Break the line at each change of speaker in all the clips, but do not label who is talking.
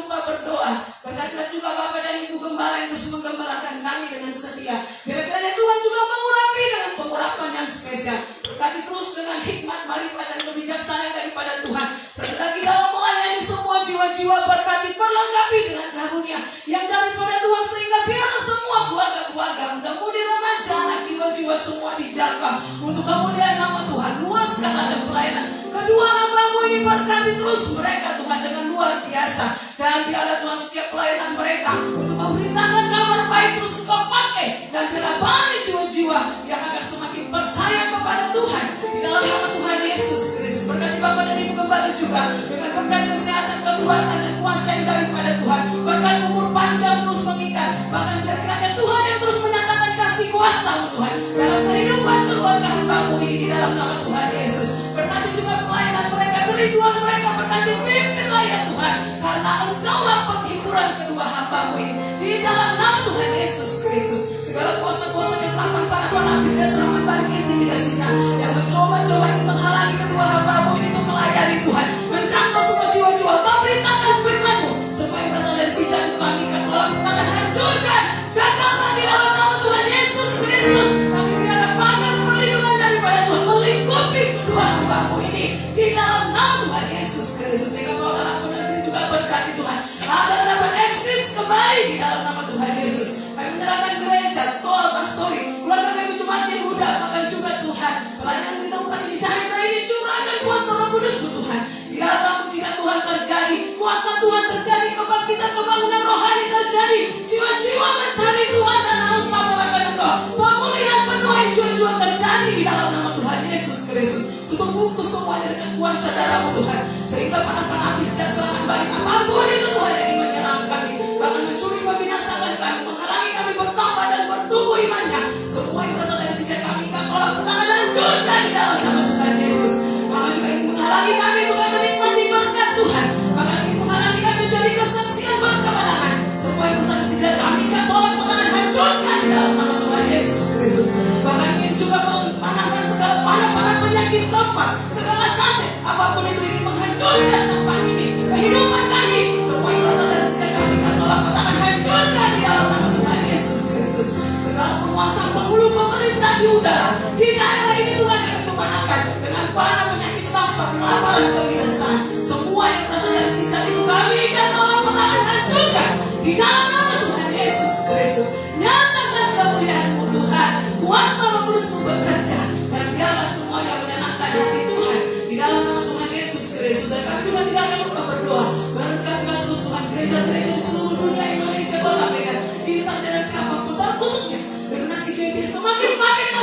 lupa berdoa. Berkatilah juga Bapak dan Ibu Gembala yang terus menggembalakan kami dengan setia. Biar kiranya Tuhan juga mengurapi dengan pengurapan yang spesial. Berkati terus dengan hikmat, marifat dan kebijaksanaan daripada Tuhan. Terlebih dalam melayani semua jiwa-jiwa, berkati perlengkapi dengan karunia yang daripada Tuhan, sehingga biar semua keluarga-keluarga mudah-mudi remaja, jiwa-jiwa semua dijaga untuk kemudian nama Tuhan luaskan ada pelayanan. Kedua hamba-Mu ini berkati terus mereka Tuhan dengan luar biasa. Dan biarlah Tuhan setiap pelayanan mereka untuk memberitakan kabar baik terus Engkau pakai. Dan biarlah banyak jiwa-jiwa yang akan semakin percaya kepada Tuhan di dalam nama Tuhan Yesus Kristus. Berkati Bapak dan Ibu Gembala juga dengan berkat kesehatan, kekuatan dan kuasa yang daripada Tuhan. Bahkan umur panjang terus mengikat. Bahkan kiranya Tuhan yang terus menyatakan kasih kuasa Tuhan dalam kehidupan keluarga hamba-Mu ini di dalam nama Tuhan Yesus. Berkati juga pelayanan mereka, kerinduan mereka, berkati pimpinlah ya Tuhan, karena Engkaulah penghiburan kedua hamba-Mu ini di dalam nama Tuhan Yesus Kristus. Segala kuasa-kuasa kegelapan, panas-panas dan serangan balik intimidasinya yang mencoba-coba ingin menghalangi kedua hamba-Mu ini untuk melayani Tuhan, menjangkau semua jiwa-jiwa, memberitakan firman-Mu supaya yang berasal dari si jatuh kami kalau kita akan hancurkan gagalkan di dalam nama Tuhan Yesus Kristus. Tapi biarlah pagar perlindungan daripada Tuhan melingkupi kedua hamba-Mu ini di dalam nama Tuhan Yesus Kristus. Sehingga kalau anak negeri juga berkati Tuhan agar dapat eksis kembali di dalam nama Tuhan Yesus. Kami menyerahkan gereja, sekolah, pastori, keluarga kami Jemaat Yehuda, bahkan juga Tuhan pelayanan di tempat di daerah ini, curahkan kuasa Roh Kudus-Mu Tuhan. Biarlah mujizat Tuhan terjadi, kuasa Tuhan terjadi, kebangkitan kebangunan rohani terjadi, jiwa-jiwa mencari Tuhan dan haus mengharapkan Engkau, pemulihan penuh jiwa-jiwa terjadi di dalam nama Tuhan Yesus Kristus. Tutup bungkus semuanya dengan kuasa darah-Mu Tuhan, sehingga panah-panah api sejak serangan balik apapun itu Tuhan yang menyerang kami, bahkan mencuri, membinasakan kami, menghalangi kami bertambah dan bertumbuh imannya, semua yang berasal dari sejak kami kalau petaka dan hancurkan di dalam nama Tuhan Yesus. Maka juga ingin menghalangi kami Tuhan menikmati berkat Tuhan, bahkan ingin menghalangi kami menjadi kesaksian berkemenangan, semua yang berasal dari sejak kami tolak, petaka, hancurkan di dalam nama Tuhan Yesus Kristus. Bahkan ingin juga memanahkan segala panah-panah penyakit sampah, segala sakit apapun itu ingin menghancurkan tempat ini, kehidupan kami, semua yang berasal dari sejak kami tolak, petaka, hancurkan di dalam nama Tuhan Yesus Kristus. Segala penguasa penghulu pemerintah di udara di daerah ini Tuhan yang kemanakan dengan panah penyakit sampah, kelaparan, kebinasaan, semua yang berasal dari sejak itu kami tolak, petaka, hancurkan di dalam nama Tuhan Yesus Kristus. Nyatakan kemuliaan-Mu Tuhan, kuasa Roh Kudus-Mu bekerja, dan biarlah semuanya menyenangkan hati Tuhan di dalam nama Tuhan Yesus Kristus. Dan kami juga tidak akan lupa berdoa, berkatilah terus Tuhan gereja-gereja di seluruh dunia Indonesia, Kota Medan, Intan dan siapapun, terkhususnya donasi GP semakin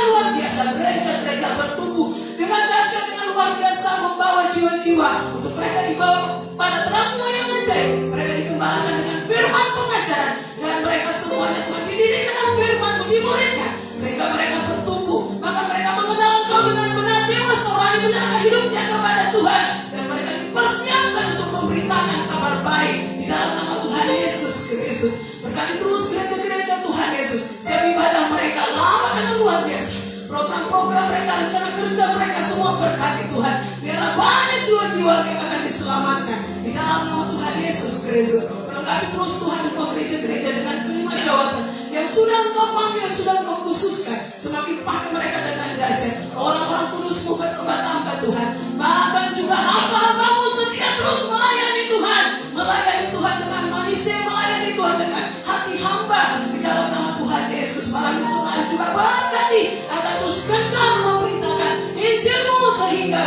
luar biasa. Gereja-gereja bertumbuh dengan dahsyat, dengan luar biasa, membawa jiwa-jiwa untuk mereka dibawa pada terangmu yang ajaib. Mereka dikembangkan dengan firman pengajaran, dan mereka semuanya Tuhan dididik dengan firman-Mu, dimuridkan sehingga mereka bertumbuh, maka mereka mengenal Engkau benar-benar dewasa rohani, menyerahkan hidupnya kepada Tuhan, dan mereka dipersiapkan untuk memberitakan kabar baik di dalam nama Tuhan Yesus Kristus. Berkati terus gereja-gereja Tuhan Yesus, setiap ibadah mereka lama dengan luar biasa, program-program mereka, rencana kerja mereka semua berkati Tuhan. Biarlah banyak jiwa-jiwa yang akan diselamatkan di dalam nama Tuhan Yesus Kristus. Melengkapi terus Tuhan semua gereja-gereja dengan kelima jawatan yang sudah Engkau panggil, sudah Engkau khususkan, semakin pakai mereka dengan dahsyat. Orang-orang kudus-Mu bertambah Tuhan, bahkan juga hamba-hamba-Mu setia terus melayani Tuhan, melayani Tuhan dengan manusia, melayani Tuhan dengan hati hamba di dalam nama Tuhan Yesus. Para misionaris juga berkati akan terus gencar memberitakan Injil-Mu sehingga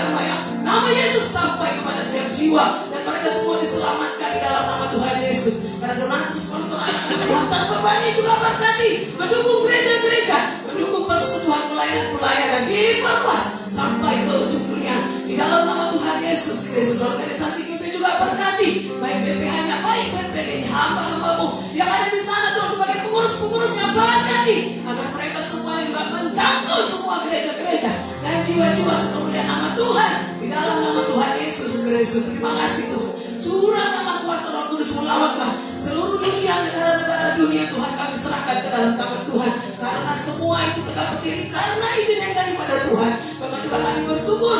nama Yesus sampai kepada setiap jiwa, dan mereka semua diselamatkan di dalam nama Tuhan Yesus. Para donatur sponsor anak-anak terbebani juga berkati, mendukung gereja-gereja, mendukung persekutuan pelayanan diperluas sampai ke ujung dunia di dalam nama Tuhan Yesus Kristus. Organisasi GP juga berkati, baik BPH-nya, baik BPD-nya, hamba-hamba-Mu yang ada di sana terus sebagai pengurus-pengurusnya berkati, agar mereka semua yang menjangkau semua gereja-gereja dan jiwa-jiwa kemuliaan nama Tuhan di dalam nama Tuhan Yesus Kristus. Terima kasih Tuhan. Curahkanlah kuasa Roh Kudus, melawatlah seluruh dunia, negara-negara dunia Tuhan, kami serahkan ke dalam tangan Tuhan, karena semua itu tegak berdiri karena izin yang daripada Tuhan. Bahkan juga kami bersyukur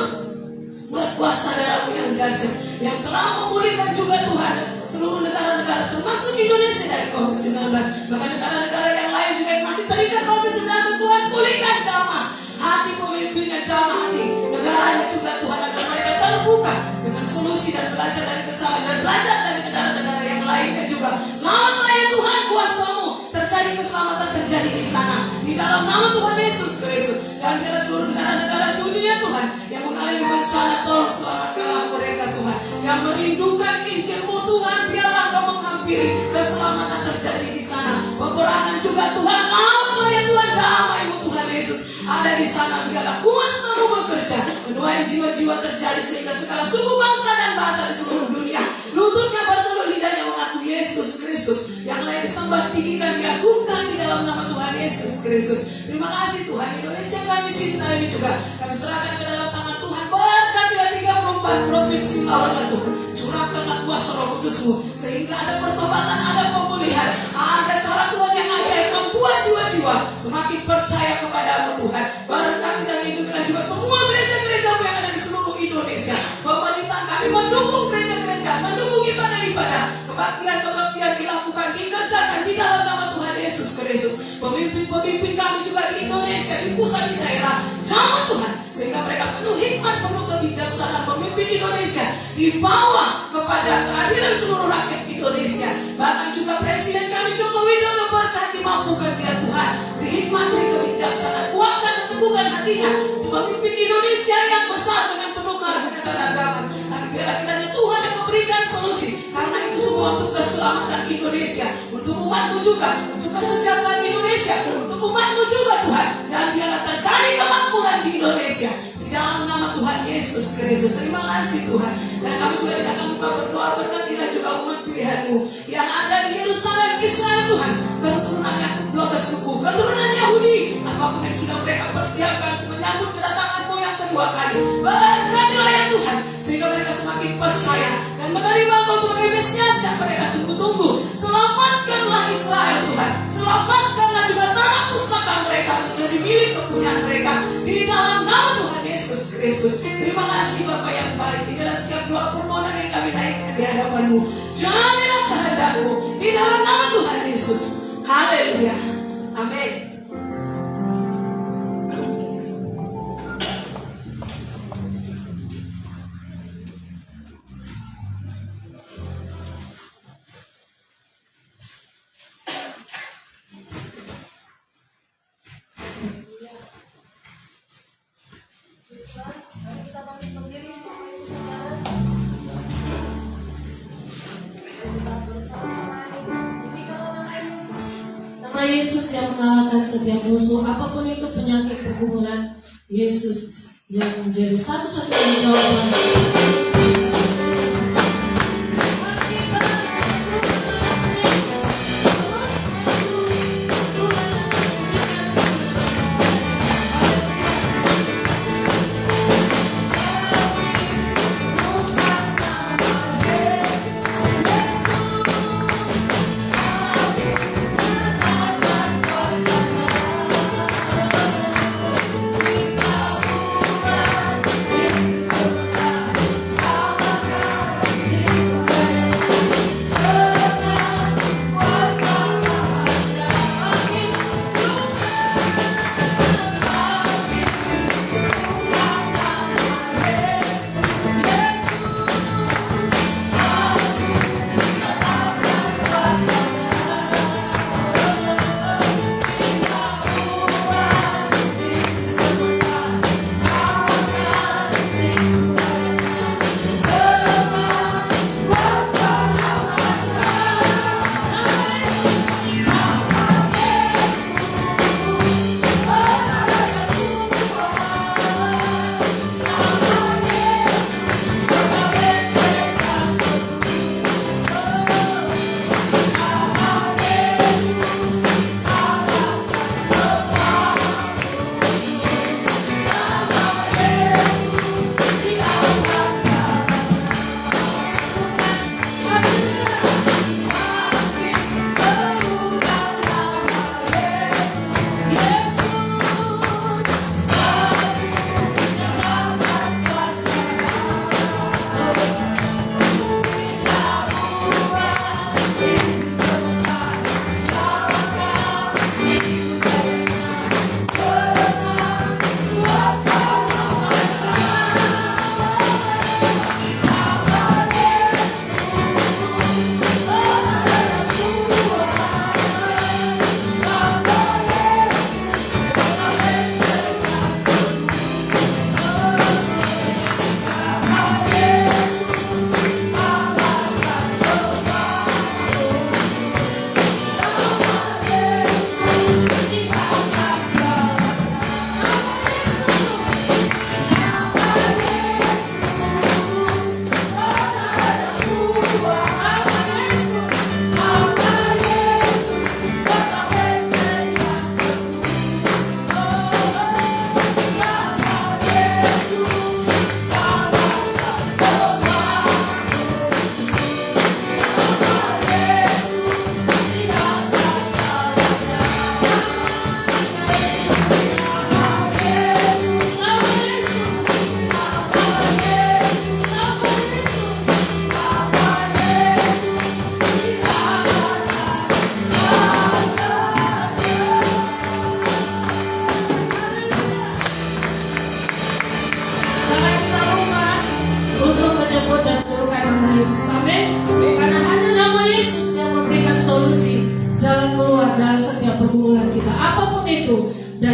buat kuasa darah-Mu yang dahsyat yang telah memulihkan juga Tuhan seluruh negara-negara termasuk Indonesia dari COVID-19. Bahkan negara-negara yang lain juga yang masih terikat COVID-19, Tuhan pulihkan jamaah hati pemimpinnya, jamaah hati negaranya juga Tuhan, agar mereka terbuka dengan solusi dan belajar dari kesalahan dan belajar dari negara-negara yang lainnya juga. Lama ya Tuhan, kuasa-Mu terjadi keselamatan terjadi di sana di dalam nama Tuhan Yesus Kristus. Dan biarlah seluruh negara-negara dunia Tuhan yang mengalami bencana, tolong selamatkanlah mereka Tuhan, yang merindukan Injil-Mu Tuhan, biarlah Kau menghampiri keselamatan terjadi di sana. Peperangan juga Tuhan, lama ya Tuhan, damai-Mu Tuhan Yesus ada di sana. Biarlah kuasa-Mu bekerja, menuai jiwa-jiwa terjadi sehingga segala suku, bangsa dan bahasa di seluruh dunia lututnya bertelur, lidahnya mengaku Yesus Kristus. Yang lain disembah, tinggikan, diagungkan di dalam nama Tuhan Yesus Kristus. Terima kasih Tuhan. Indonesia kami cinta ini juga kami serahkan ke dalam tangan Tuhan. Berkatilah 34 provinsi Lawan Tuhan. Curahkanlah kuasa Roh Kudus-Mu sehingga ada pertobatan, ada pemulihan, ada cara Tuhan yang ajaib membuat jiwa-jiwa semakin percaya kepada-Mu Tuhan. Berkati dan lindungilah juga semua gereja-gereja yang ada di seluruh Indonesia. Pemerintah kami mendukung gereja-gereja, mendukung ibadah-ibadah, kebaktian-kebaktian dilakukan, dikerjakan di dalam nama Tuhan Yesus Kristus. Pemimpin-pemimpin kami juga di Indonesia, di pusat, di daerah, sama Tuhan, sehingga mereka penuh hikmat, penuh kebijaksanaan. Pemimpin Indonesia dibawa kepada keadilan seluruh rakyat Indonesia. Bahkan juga Presiden kami Joko Widodo, berkati, mampukan dia Tuhan, beri hikmat, beri kebijaksanaan, kuatkan dan teguhkan hatinya, pemimpin Indonesia yang besar dengan penuh keanekaragaman. Tapi biarlah kiranya Tuhan yang memberikan solusi, karena itu semua untuk keselamatan Indonesia, untuk umat-Mu juga, untuk kesejahteraan Indonesia, untuk umat-Mu juga Tuhan. Dan biarlah terjadi kemakmuran di Indonesia di dalam nama Tuhan Yesus Kristus. Terima kasih Tuhan. Dan kami juga akan buka berdoa, berkatilah juga umat pilihan-Mu yang ada di Yerusalem, Israel Tuhan, keturunan Yakub 12 suku, keturunan Yahudi, apapun yang sudah mereka persiapkan untuk menyambut kedatangan-Mu yang kedua kali. Berkatilah ya Tuhan, sehingga mereka semakin percaya dan menerima Engkau sebagai Mesias yang mereka tunggu-tunggu. Selamatkanlah Israel Tuhan, selamatkanlah juga tanah pusaka mereka menjadi milik kepunyaan mereka di dalam nama Tuhan Yesus Kristus. Terima kasih Bapa yang baik. Inilah setiap doa permohonan yang kami naikkan di hadapan-Mu. Jadilah kehendak-Mu di dalam nama Tuhan Yesus. Haleluya. Amin. Yesus yang mengalahkan setiap musuh, apapun itu penyakit pergumulan, Yesus yang menjadi satu-satunya jawaban.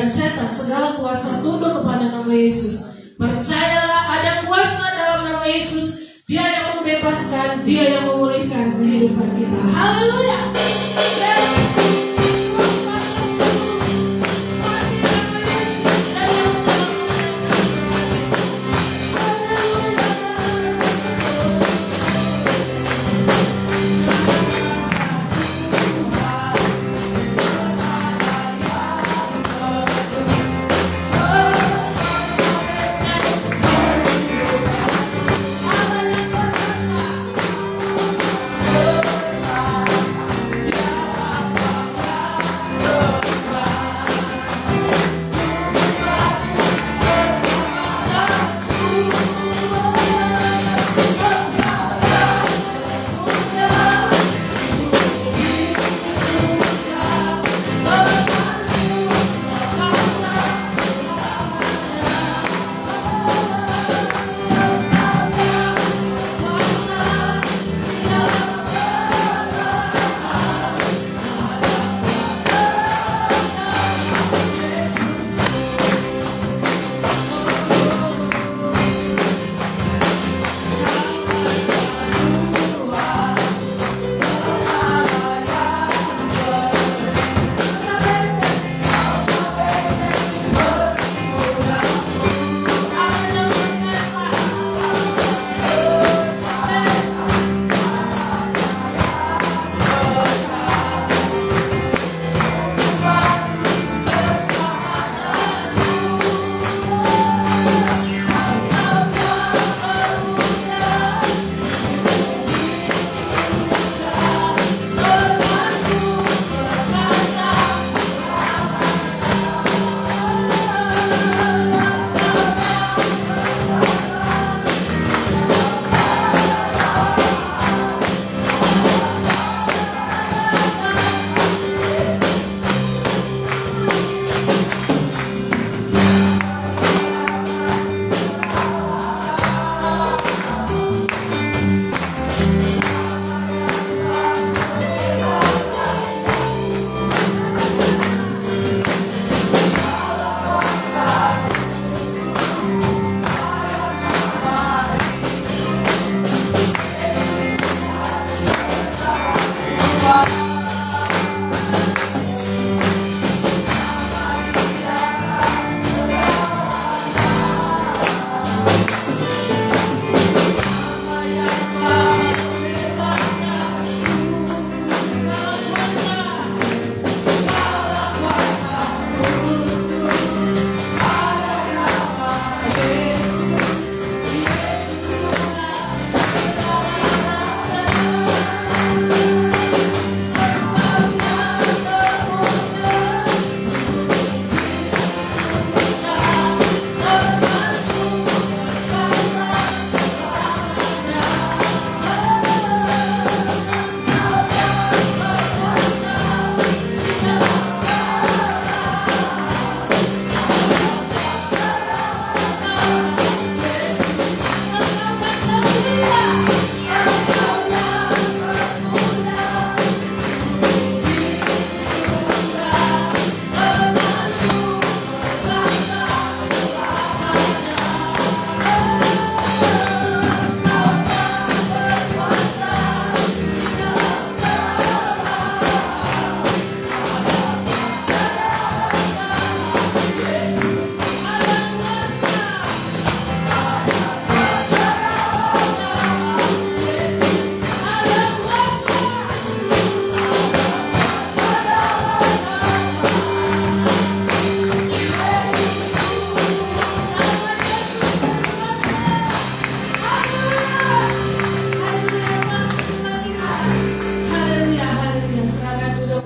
dan setan segala kuasa tunduk kepada nama Yesus. Percayalah ada kuasa dalam nama Yesus. Dia yang membebaskan, Dia yang memulihkan kehidupan kita. Haleluya. Yes.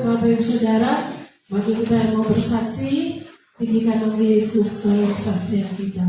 Bapak Ibu Saudara, bagi kita yang mau bersaksi, tinggikan nama Yesus dalam kesaksian kita.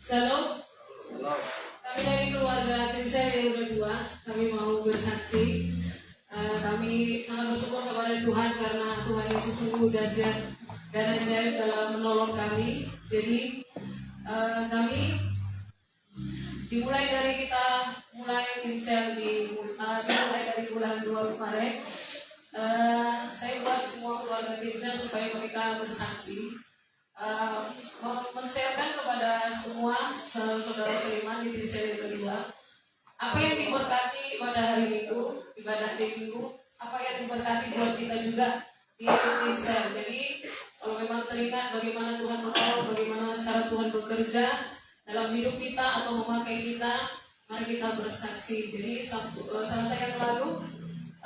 Shalom. saya yang kedua, kami mau bersaksi. Kami sangat bersyukur kepada Tuhan karena Tuhan Yesus sungguh dahsyat dan ajaib dalam menolong kami. Jadi kami dimulai dari kita mulai tim sel dimulai dari bulan 2 kemarin. Saya buat semua keluarga tim sel supaya mereka bersaksi, men-sharekan kepada semua saudara seiman di tim sel yang kedua apa yang diberkati pada hari Minggu, ibadah di Minggu, apa yang diberkati buat kita juga di tim sel. Jadi kalau memang teringat bagaimana Tuhan menolong, bagaimana cara Tuhan bekerja dalam hidup kita atau memakai kita, mari kita bersaksi. Jadi selesai yang lalu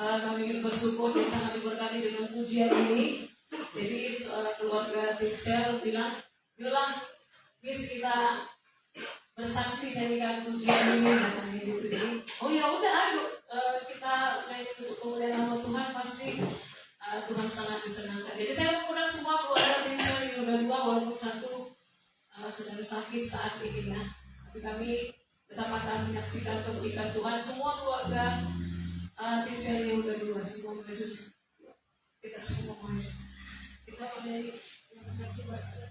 kami bersyukur dan sangat diberkati dengan pujian ini. Jadi keluarga tim sel bilang, "Yolah, Miss, kita bersaksi nyanyikan pujian ini," katanya gitu. Jadi, oh ya udah, ayo kita nyanyi untuk kemuliaan nama Tuhan, pasti Tuhan sangat disenangkan. Jadi saya mengundang semua keluarga tim sel yang udah dua, walaupun satu sedang sakit saat ini ya, tapi kami tetap akan menyaksikan kebaikan Tuhan. Semua keluarga tim sel yang udah dua, semua maju, kita semua maju, kita menyanyi. Terima kasih banyak.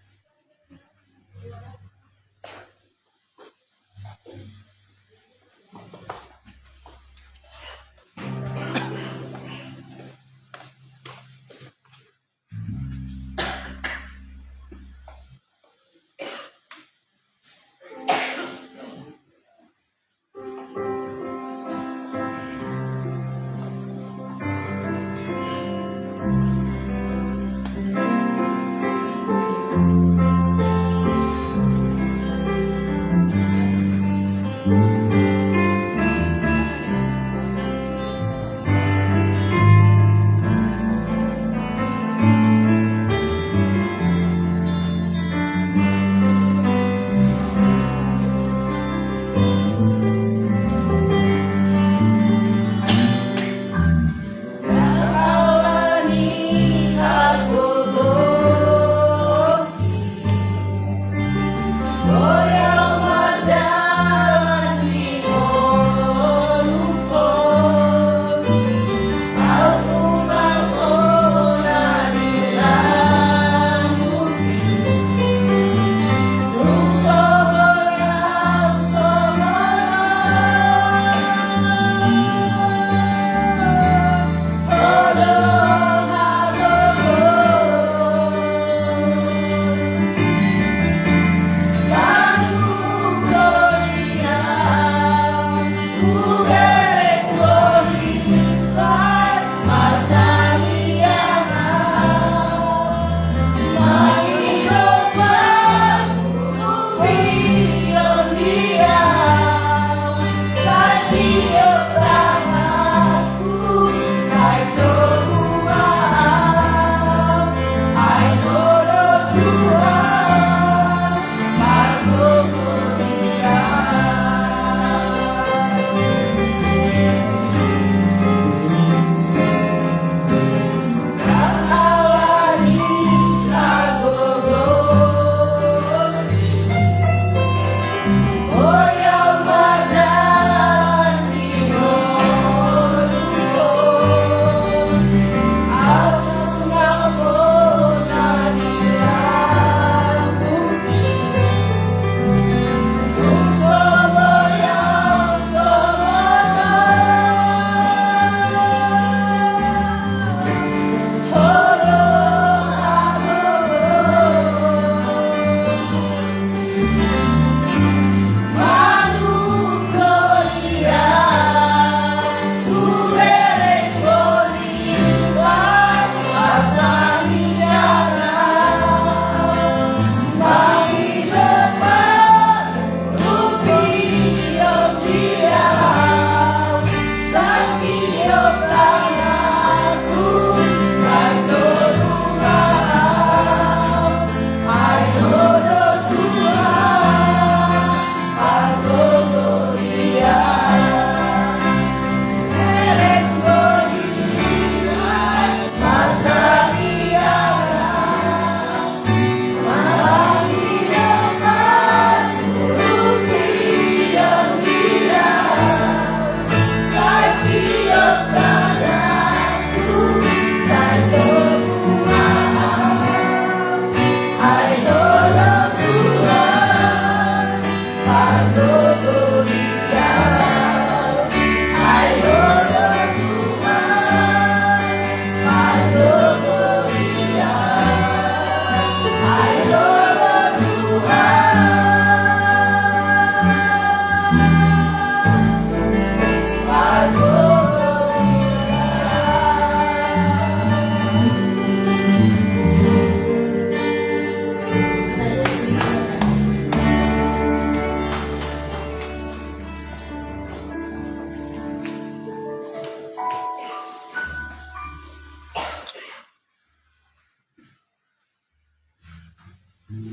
Puji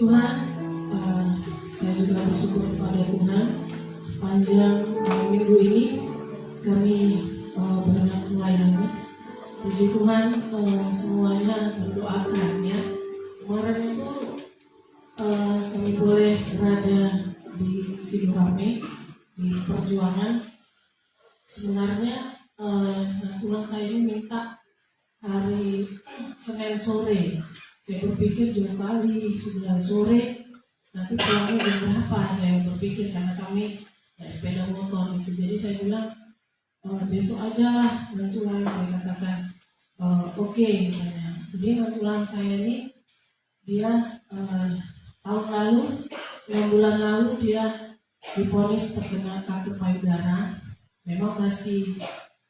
Tuhan, saya juga bersyukur kepada Tuhan sepanjang minggu ini kami banyak melayani. Puji Tuhan, semuanya mendoakan ya. Kemarin itu kami boleh berada di Sidurame di perjuangan. Sebenarnya Tuhan saya ini minta hari Senin sore. Saya berpikir jam kali sudah sore, nanti pulangnya jam berapa? Saya berpikir karena kami sepeda motor gitu. Jadi saya bilang besok aja lah nantulang. Saya katakan oke. Jadi nantulang saya ini dia tahun lalu 6 bulan lalu dia divonis terkena kanker payudara. Memang masih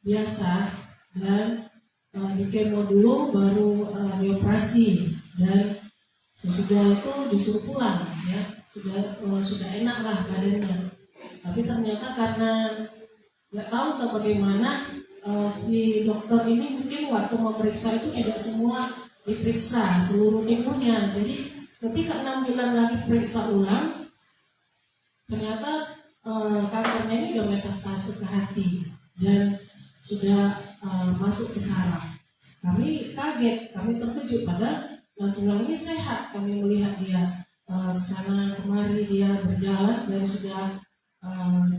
biasa dan di kemo dulu baru dioperasi dan sesudah itu disuruh pulang ya, sudah enak lah badannya. Tapi ternyata karena nggak tahu bagaimana si dokter ini mungkin waktu memeriksa itu tidak semua diperiksa seluruh tubuhnya. Jadi ketika 6 bulan lagi periksa ulang, ternyata kankernya ini udah metastase ke hati dan sudah masuk ke saraf. Kami kaget, kami terkejut padahal tulang ini sehat. Kami melihat dia sana kemari dia berjalan dan sudah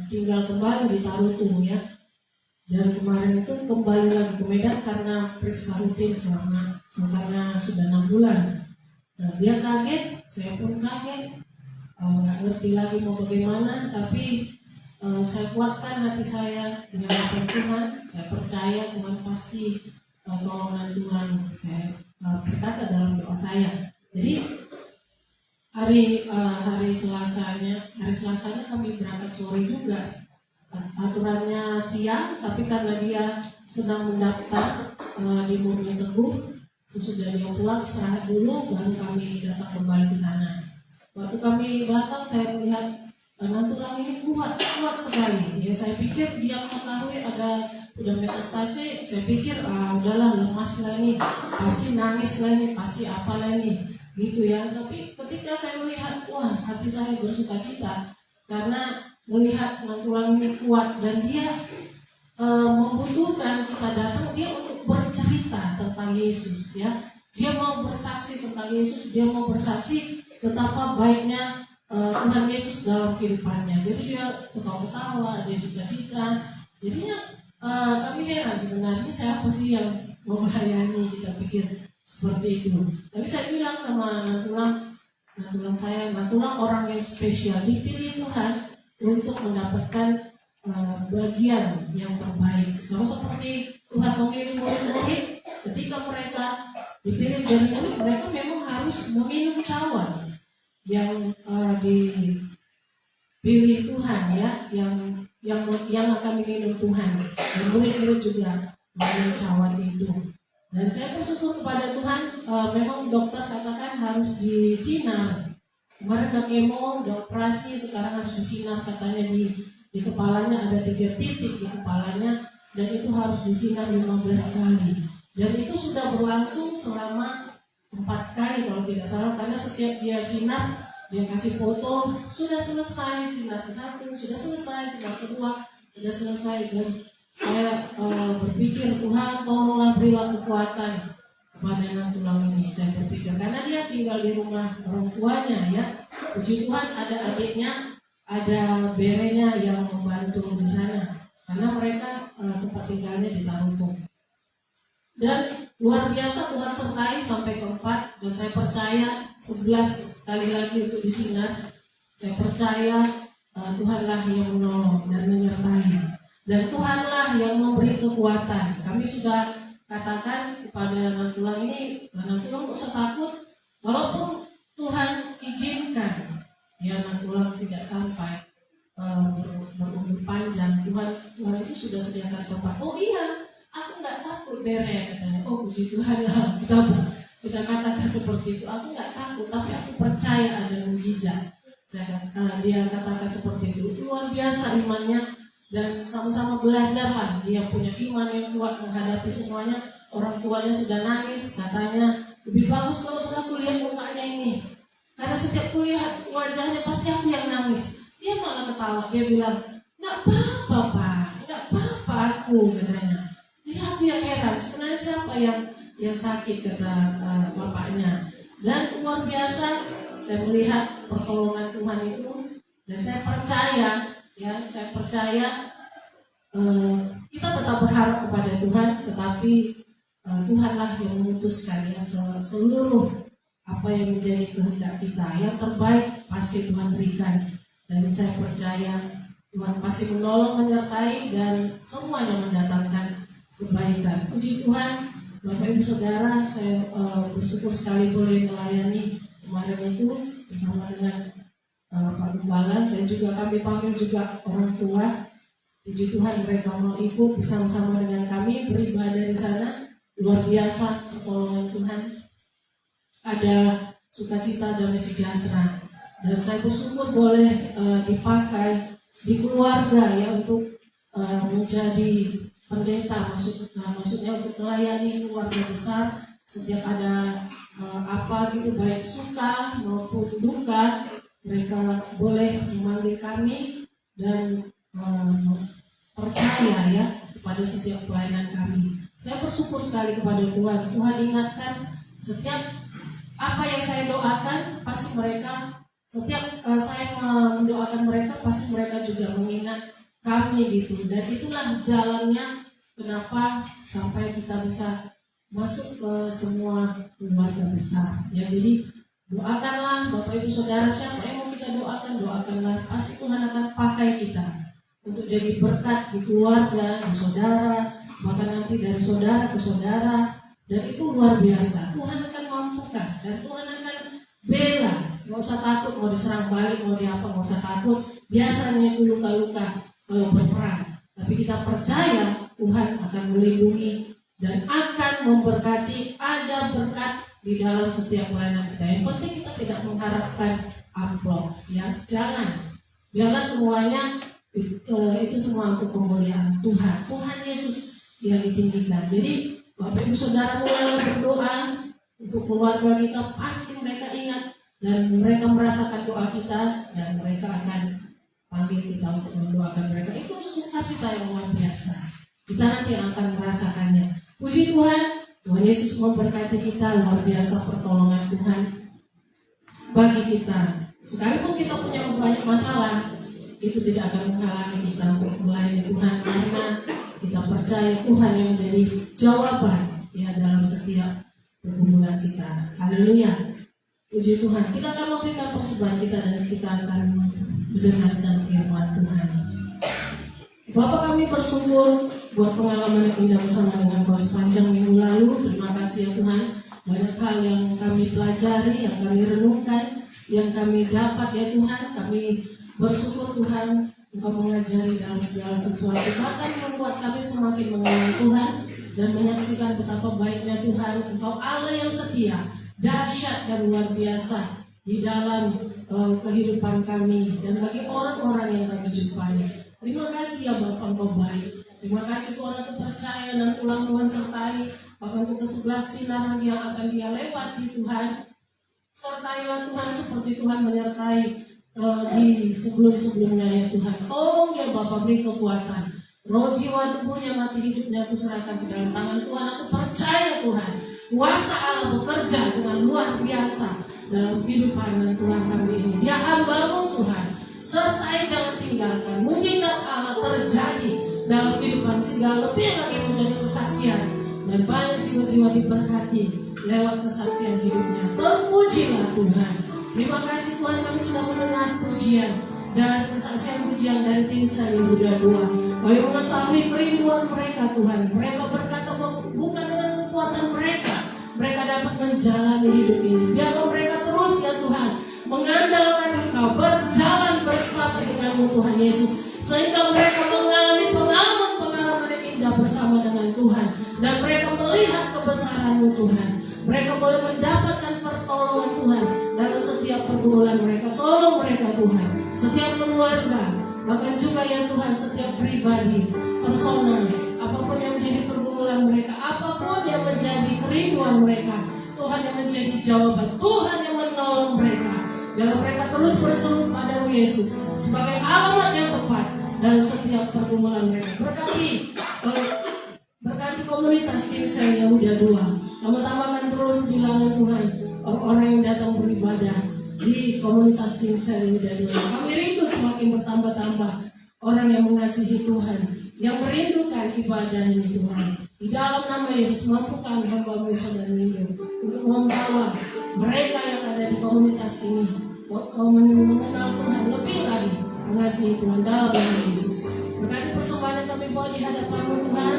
tinggal kembali di Tarutung ya. Dan kemarin itu kembali lagi ke Medan karena periksa rutin karena sudah 6 bulan. Nah, dia kaget, saya pun kaget, nggak ngerti lagi mau bagaimana. Tapi saya kuatkan hati saya dengan apa Tuhan. Saya percaya Tuhan pasti tolongan Tuhan. Saya berkata dalam doa saya. Jadi hari Selasanya kami berangkat sore juga. Aturannya siang, tapi karena dia sedang mendaftar di Murni Teguh, sesudah dia pulang istirahat dulu, baru kami datang kembali ke sana. Waktu kami datang, saya melihat nantulang ini kuat sekali. Ya, saya pikir dia mengetahui udah metastase. Saya pikir udahlah lemas lah ini, pasti nangis lah ini, pasti apalah ini, gitu ya. Tapi ketika saya melihat, wah hati saya bersuka cita karena melihat nantulang ini kuat dan dia membutuhkan kita datang dia untuk bercerita tentang Yesus ya. Dia mau bersaksi tentang Yesus, dia mau bersaksi betapa baiknya Tuhan Yesus dalam kehidupannya. Jadi dia ketawa-ketawa, dia sukacita. Jadinya kami heran sebenarnya siapa sih yang mau melayani, kita pikir seperti itu. Tapi saya bilang sama nantulang saya, nantulang orang yang spesial, dipilih Tuhan untuk mendapatkan bagian yang terbaik. Sama seperti Tuhan memilih murid-murid, ketika mereka dipilih dari murid, mereka memang harus meminum cawan yang dipilih Tuhan ya, yang akan diminum Tuhan. Dan murid-murid juga meminum cawan itu. Dan saya bersyukur kepada Tuhan, memang dokter katakan harus disinar. Kemarin udah kemo, udah operasi, sekarang harus disinar katanya di kepalanya ada 3 titik di kepalanya dan itu harus disinar 15 kali. Dan itu sudah berlangsung selama 4 kali kalau tidak salah, karena setiap dia sinar dia kasih foto, sudah selesai sinar ke-1, sudah selesai sinar ke-2, sudah selesai. Dan saya berpikir Tuhan tolonglah berilah kekuatan kepada nantulang ini. Saya berpikir karena dia tinggal di rumah orang tuanya ya. Puji Tuhan ada adiknya, ada berenya yang membantu di sana karena mereka tempat tinggalnya di Tarutung. Dan luar biasa Tuhan sertai sampai ke-4, dan saya percaya 11 kali lagi untuk disinar. Saya percaya Tuhanlah yang menolong dan menyertai, dan Tuhanlah yang memberi kekuatan. Kami sudah katakan kepada nantulang ini, nantulang tidak usah takut, walaupun Tuhan izinkan ya nantulang tidak sampai,
berumur panjang. Tuhan itu sudah sediakan tempat. Oh iya, aku nggak takut bere katanya. Oh puji Tuhan lah, kita katakan seperti itu. Aku nggak takut, tapi aku percaya ada mujizat. Dia katakan seperti itu. Luar biasa imannya, dan sama-sama belajarlah. Dia punya iman yang kuat menghadapi semuanya. Orang tuanya sudah nangis, katanya lebih bagus kalau sudah kulihat mukanya ini, karena setiap kulihat wajahnya pasti aku yang nangis. Dia malah ketawa, dia bilang, nggak apa-apa Pak, nggak apa-apa aku, katanya. Jadi aku yang heran, sebenarnya siapa yang sakit, kata bapaknya. Dan luar biasa, saya melihat pertolongan Tuhan itu, dan saya percaya kita tetap berharap kepada Tuhan, tetapi Tuhanlah yang memutuskan ya seluruh apa yang menjadi kehendak kita. Yang terbaik pasti Tuhan berikan, dan saya percaya Tuhan pasti menolong, menyertai, dan semuanya mendatangkan kebaikan. Puji Tuhan, Bapak Ibu Saudara, saya bersyukur sekali boleh melayani kemarin itu bersama dengan Pak Gembala, dan juga kami panggil juga orang tua. Puji Tuhan, mereka mau ikut bersama-sama dengan kami beribadah di sana. Luar biasa pertolongan Tuhan. Ada sukacita dan sejahtera. Dan saya bersyukur boleh dipakai di keluarga ya untuk menjadi pendeta, maksudnya untuk melayani keluarga besar. Setiap ada apa gitu, baik suka maupun duka, mereka boleh memanggil kami dan percaya ya kepada setiap pelayanan kami. Saya bersyukur sekali kepada Tuhan. Tuhan ingatkan setiap apa yang saya doakan, pasti mereka, setiap saya mendoakan mereka, pasti mereka juga mengingat kami gitu. Dan itulah jalannya kenapa sampai kita bisa masuk ke semua keluarga besar. Ya, jadi doakanlah Bapak Ibu Saudara, siapa yang mau kita doakanlah. Pasti Tuhan akan pakai kita untuk jadi berkat di keluarga, di saudara, bahkan nanti dari saudara ke saudara. Dan itu luar biasa. Tuhan akan mampukan, dan Tuhan akan bela. Gak usah takut mau diserang balik, mau diapa, gak usah takut. Biasanya itu luka-luka kalau berperang. Tapi kita percaya Tuhan akan melindungi dan akan memberkati. Ada berkat di dalam setiap pelayanan kita. Yang penting kita tidak mengharapkan amplop, ya. Jangan. Biarlah semuanya itu semua untuk kemuliaan Tuhan. Tuhan Yesus yang ditinggikan. Jadi Bapak Ibu Saudara mulai berdoa untuk keluarga kita, pasti mereka ingat dan mereka merasakan doa kita, dan mereka akan panggil kita untuk mendoakan mereka. Itu sukacita yang luar biasa. Kita nanti akan merasakannya. Puji Tuhan, Tuhan Yesus memberkati kita. Luar biasa pertolongan Tuhan bagi kita. Sekalipun kita punya banyak masalah, itu tidak akan menghalangi kita untuk melayani Tuhan, karena kita percaya Tuhan yang menjadi jawaban ya dalam setiap pergumulan kita. Haleluya. Puji Tuhan. Kita akan memberikan persembahan kita dan kita akan mendengarkan firman Tuhan. Bapak, kami bersyukur buat pengalaman yang indah bersama dengan Kau sepanjang minggu lalu. Terima kasih ya Tuhan. Banyak hal yang kami pelajari, yang kami renungkan, yang kami dapat ya Tuhan. Kami bersyukur Tuhan, Engkau mengajari dalam segala sesuatu, bahkan membuat kami semakin mengenal Tuhan dan menyaksikan betapa baiknya Tuhan. Engkau Allah yang setia, dahsyat dan luar biasa di dalam kehidupan kami dan bagi orang-orang yang kami jumpai. Terima kasih ya Bapak, Engkau baik. Terima kasih Tuhan, aku percaya dan tulang Tuhan sertai bahkan untuk ke-11 sinar yang akan dia lewati Tuhan. Sertailah Tuhan seperti Tuhan menyertai di sebelum-sebelumnya ya Tuhan. Tolong ya Bapak, beri kekuatan. Roh, jiwa, tubuhnya, mati, hidupnya aku serahkan ke dalam tangan Tuhan. Aku percaya Tuhan, kuasa Allah bekerja dengan luar biasa dalam kehidupan dan tulang kami ini. Dia hambamu Tuhan, sertai jangan tinggalkan. Mujizat Allah terjadi dalam kehidupan sehingga lebih lagi menjadi kesaksian, dan banyak jiwa-jiwa diberkati lewat kesaksian hidupnya. Terpujilah Tuhan. Terima kasih Tuhan, kami sudah mendengar pujian dan kesaksian pujian dari tim Sani Buddha 2. Kami mengetahui kerinduan mereka Tuhan. Mereka berkata bukan dengan kekuatan mereka dapat menjalani hidup ini. Biarlah mereka terus ya Tuhan mengandalkan Engkau, berjalan bersama denganmu Tuhan Yesus, sehingga mereka mengalami pengalaman-pengalaman yang indah bersama dengan Tuhan, dan mereka melihat kebesaran-Mu Tuhan. Mereka boleh mendapatkan pertolongan Tuhan dalam setiap pergumulan mereka. Tolong mereka Tuhan, setiap keluarga, bahkan juga ya Tuhan setiap pribadi, personal, apapun yang menjadi pergumulan mereka, apapun yang menjadi kerinduan mereka, Tuhan yang menjadi jawaban, Tuhan yang menolong mereka. Biarlah mereka terus berseru pada Yesus sebagai alamat yang tepat dalam setiap pergumulan mereka. Berkati komunitas Kinsel Yehuda 2. Tambah-tambahkan terus bilangan Tuhan orang-orang yang datang beribadah di komunitas Kinsel Yehuda 2. Kami rindu semakin bertambah-tambah orang yang mengasihi Tuhan, yang merindukan ibadah ini Tuhan. Di dalam nama Yesus, mampukan hamba-Mu dan Minggu untuk membawa mereka yang ada di komunitas ini mengenal Tuhan lebih lagi, mengasihi Tuhan dalam nama Yesus. Berkati persembahan yang kami bawa di hadapan-Mu Tuhan.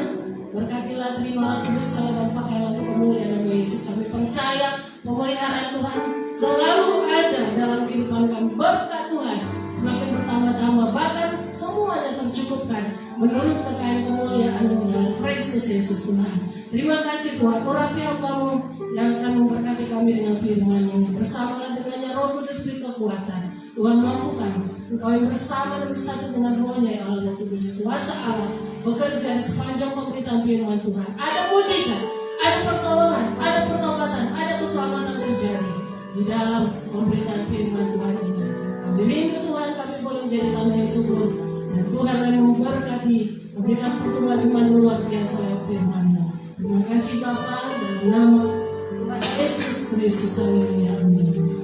Berkatilah, terimalah kudus dan pakailah untuk kemuliaan nama Yesus. Kami percaya pemeliharaan Tuhan selalu ada dalam kehidupan kami. Berkat Tuhan semakin bertambah-tambah, bahkan semuanya tercukupkan menurut kekayaan kemuliaan-Mu dalam Kristus Yesus Tuhan. Terima kasih Tuhan. Urapi hamba-Mu yang akan memberkati kami dengan firman-Mu. Bersamalah dengannya Roh Kudus beri kekuatan. Tuhan mampukan Engkau yang bersama dan bersatu dengan Roh-Nya ya Allah Roh Kudus, kuasa Allah bekerja di sepanjang pemberitaan firman Tuhan. Ada mujizat, ada pertolongan, ada pertobatan, ada keselamatan terjadi di dalam pemberitaan firman Tuhan ini. Kami rindu Tuhan, kami boleh menjadi tanah yang subur, dan Tuhan yang memberkati, memberikan pertumbuhan iman luar biasa lewat firman-Mu. Terima kasih Bapa, dalam nama Tuhan Yesus Kristus. Haleluya. Amin.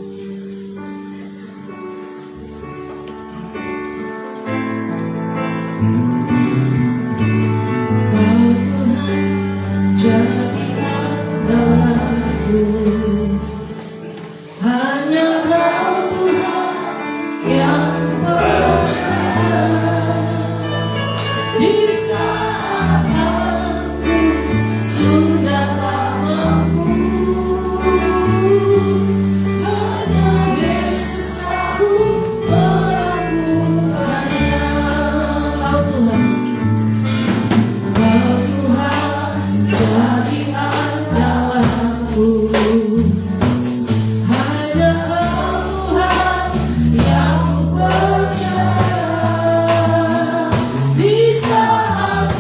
Di saat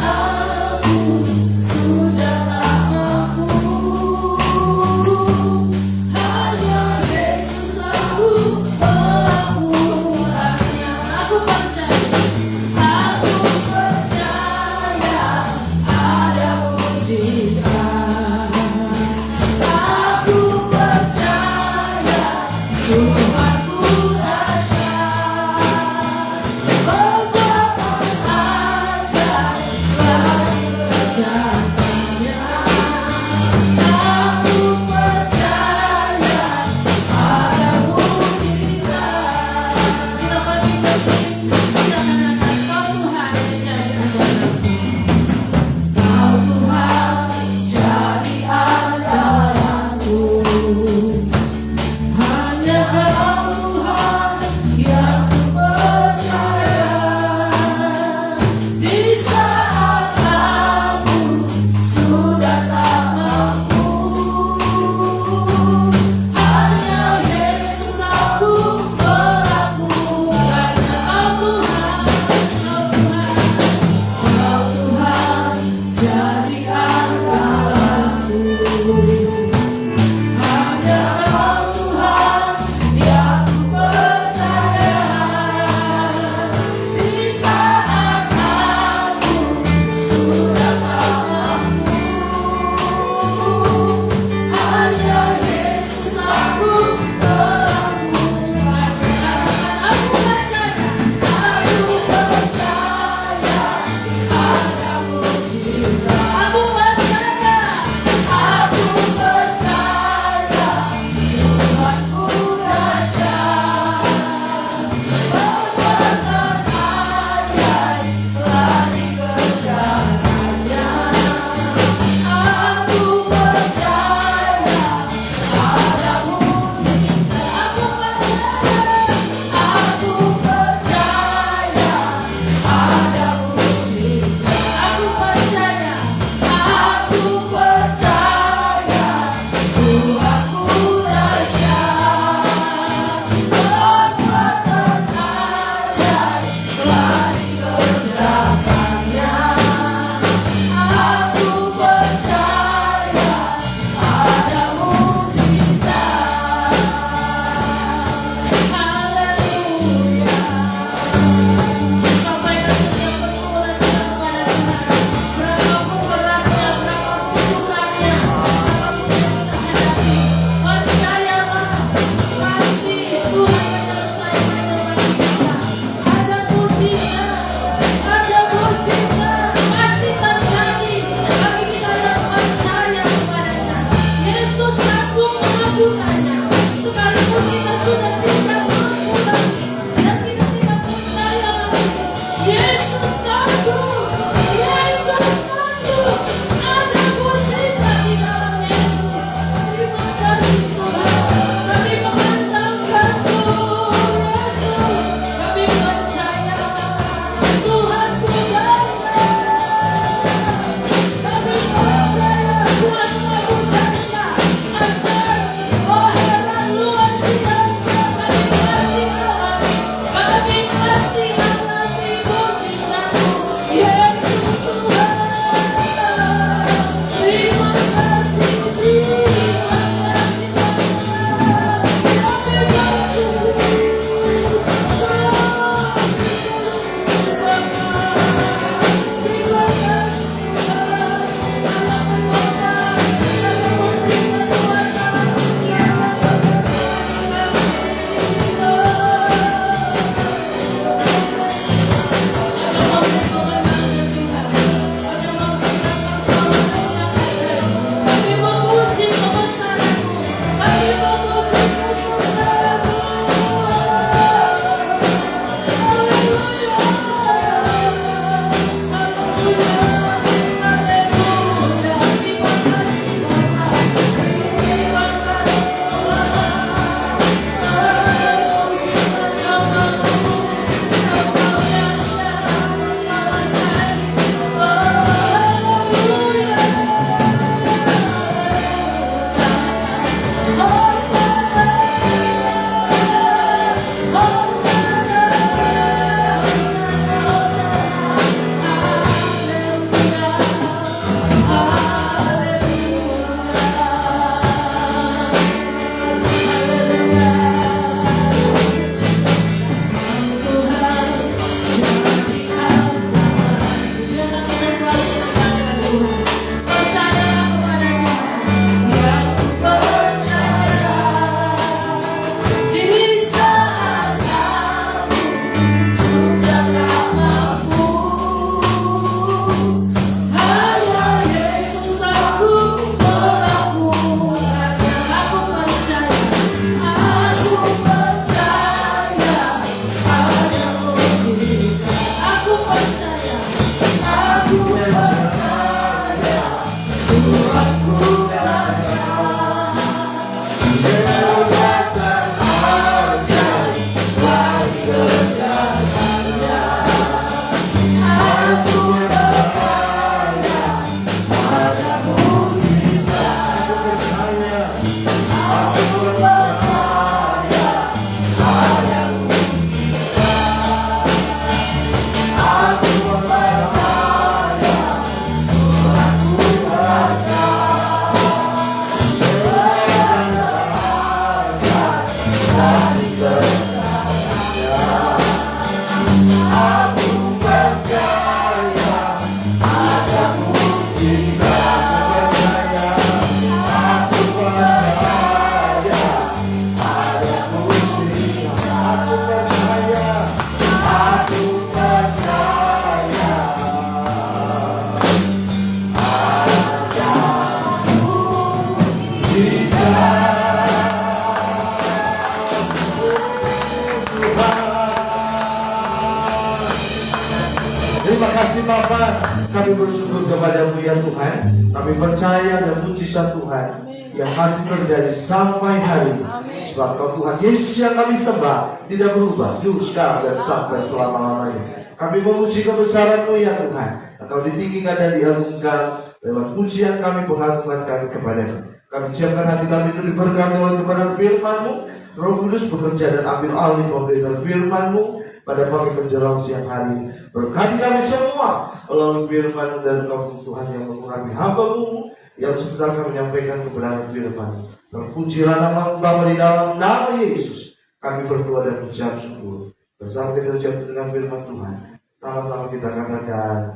Terima kasih Bapa, kami bersyukur kepadamu ya Tuhan. Kami percaya dan mujizat Tuhan yang masih terjadi sampai hari ini. Sebab Kau Tuhan Yesus yang kami sembah tidak berubah, dulu sekarang dan sampai selama-lamanya. Kami memuji kebesaran-Mu ya Tuhan. Engkau ditinggikan dan diagungkan lewat pujian kami, pengagungan kami kepada-Mu. Kami siapkan hati kami itu diberkati oleh kebenaran firman-Mu. Roh Kudus bekerja dan ambil alih pemberitaan firman-Mu pada pagi menjelang siang hari. Berkati kami semua melalui firman dan Kau Tuhan yang mengurapi hamba-Mu yang sebentar kami menyampaikan kebenaran firman. Terpujilah nama Bapa di dalam nama Yesus. Kami berdoa dan mengucap syukur. Bersama kita ucap dengan firman Tuhan. Sama-sama kita katakan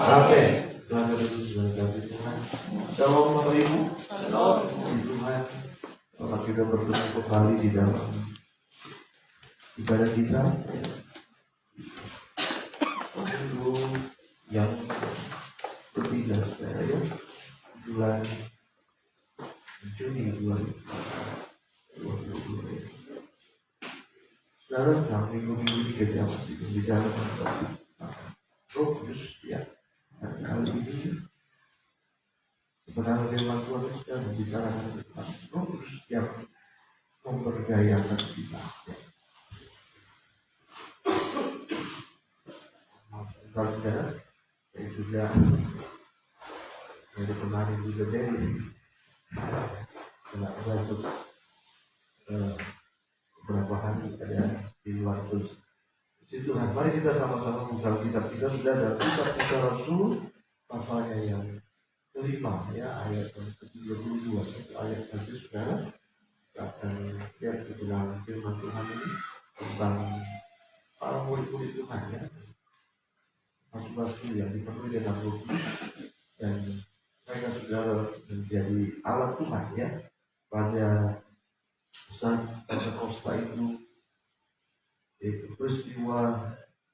amin. Tuhan berkati Tuhan. Shalom Bapak Ibu. Shalom Tuhan. Maka kita bertemu kembali di dalam ibadah kita minggu yang ketiga, ya, bulan Juni 2022. Saudara, dalam minggu-minggu ini kita masih berbicara tentang Roh Kudus, ya. Dan kali ini sebenarnya firman Tuhan sudah berbicara tentang Roh Kudus yang memberdayakan kita. Ya. Kalau saudara, saya juga dari kemarin juga dari untuk beberapa hari ada di luar terus. Tuhan, mari kita sama-sama buka kitab kita sudah dalam kitab Kisah Rasul pasalnya yang kelima, ya, ayat ke-32, ayat saja saudara akan lihat kebenaran firman Tuhan ini tentang para murid-murid Tuhan, ya. Rasul-rasul yang dipenuhi dengan Roh Kudus dan mereka saudara menjadi alat Tuhan, ya, pada saat Pentakosta itu, yaitu peristiwa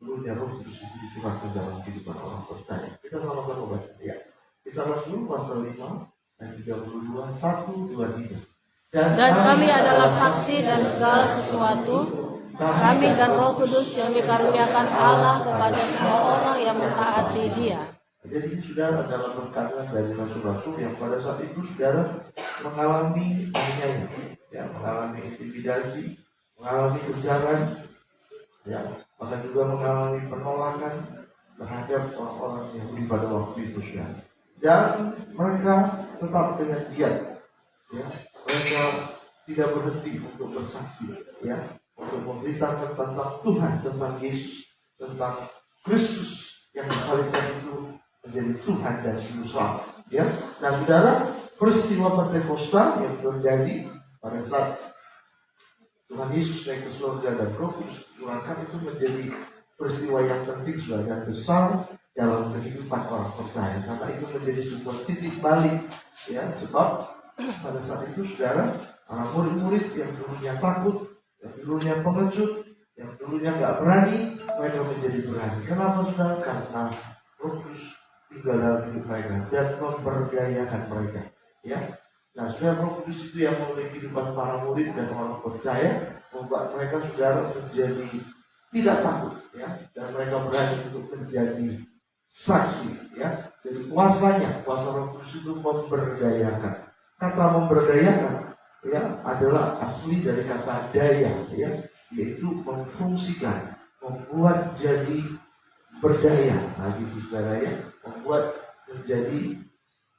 turunnya Roh Kudus itu dicurahkan dalam kehidupan orang percaya. Kita sama-sama baca, ya. Kisah Rasul pasal 5 ayat 32, 1, 2, 3.
Dan kami adalah saksi dari segala sesuatu, kami dan Roh Kudus yang dikaruniakan Allah kepada semua orang yang mentaati Dia.
Jadi saudara adalah perkataan dari rasul-rasul yang pada saat itu saudara mengalami aniaya, ya, mengalami intimidasi, mengalami kejaran, ya, bahkan juga mengalami penolakan terhadap orang-orang Yahudi pada waktu itu, saudara. Dan mereka tetap dengan giat, ya, mereka tidak berhenti untuk bersaksi, ya, untuk memberitakan tentang Tuhan, tentang Yesus, tentang Kristus yang disalibkan itu menjadi Tuhan dan Juru Selamat, ya. Nah, saudara, peristiwa Pentakosta yang terjadi pada saat Tuhan Yesus naik ke surga dan Roh Kudus dicurahkan itu menjadi peristiwa yang penting, saudara, dan besar dalam kehidupan orang percaya, karena itu menjadi sebuah titik balik, ya. Sebab pada saat itu, saudara, para murid-murid yang dulunya takut, yang dulunya pengecut, yang dulunya nggak berani, mereka menjadi berani. Kenapa, saudara? Karena Roh Kudus tinggal dalam hidup mereka dan memberdayakan mereka, ya. Nah, saudara, Roh Kudus itu yang memenuhi kehidupan para murid dan orang percaya, membuat mereka, saudara, menjadi tidak takut, ya, dan mereka berani untuk menjadi saksi, ya. Jadi kuasanya, kuasa Roh Kudus itu memberdayakan. Kata memberdayakan, ya, adalah asli dari kata daya, ya, yaitu memfungsikan, membuat jadi berdaya. Nah, gitu saudara, ya, membuat menjadi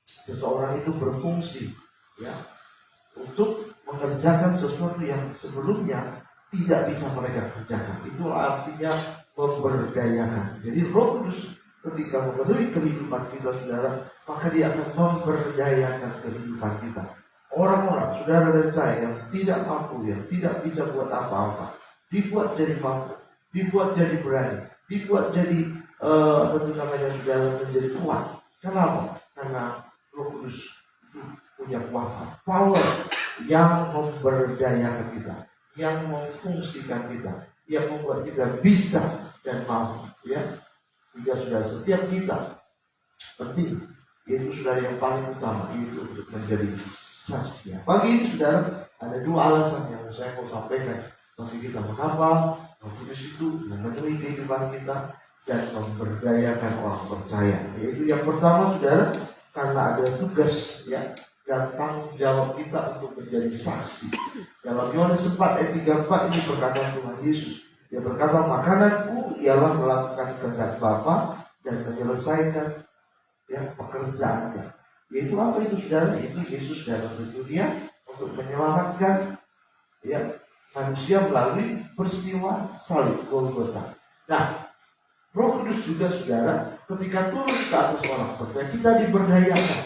seseorang itu berfungsi, ya, untuk mengerjakan sesuatu yang sebelumnya tidak bisa mereka kerjakan. Itu artinya memberdayakan. Jadi Roh Kudus ketika memenuhi kehidupan kita, saudara, maka dia akan memberdayakan kehidupan kita. Orang-orang, saudara dan saya, yang tidak mampu, yang tidak bisa buat apa-apa, dibuat jadi mampu, dibuat jadi berani, dibuat jadi saudara, menjadi kuat. Kenapa? Karena Roh Kudus itu punya kuasa, power yang memberdayakan kita, yang memfungsikan kita, yang membuat kita bisa dan mampu, ya. Sehingga sudah setiap kita penting, yaitu sudah yang paling utama, itu untuk menjadi saksi. Pagi ini saudara, ada dua alasan yang saya mau sampaikan bagi kita mengapa Roh Kudus itu memenuhi kehidupan kita dan memberdayakan orang percaya. Yaitu yang pertama, saudara, karena ada tugas, ya, dan tanggung jawab kita untuk menjadi saksi. Dalam Yohanes 4 ayat 34 ini perkataan Tuhan Yesus. Dia berkata, makananku ialah melakukan kehendak Bapa dan menyelesaikan, ya, pekerjaannya. Yaitu apa itu, saudara? Itu Yesus datang ke dunia untuk menyelamatkan, ya, manusia melalui peristiwa salib Golgota. Nah, Roh Kudus juga, saudara, ketika turun ke atas orang percaya, kita diberdayakan,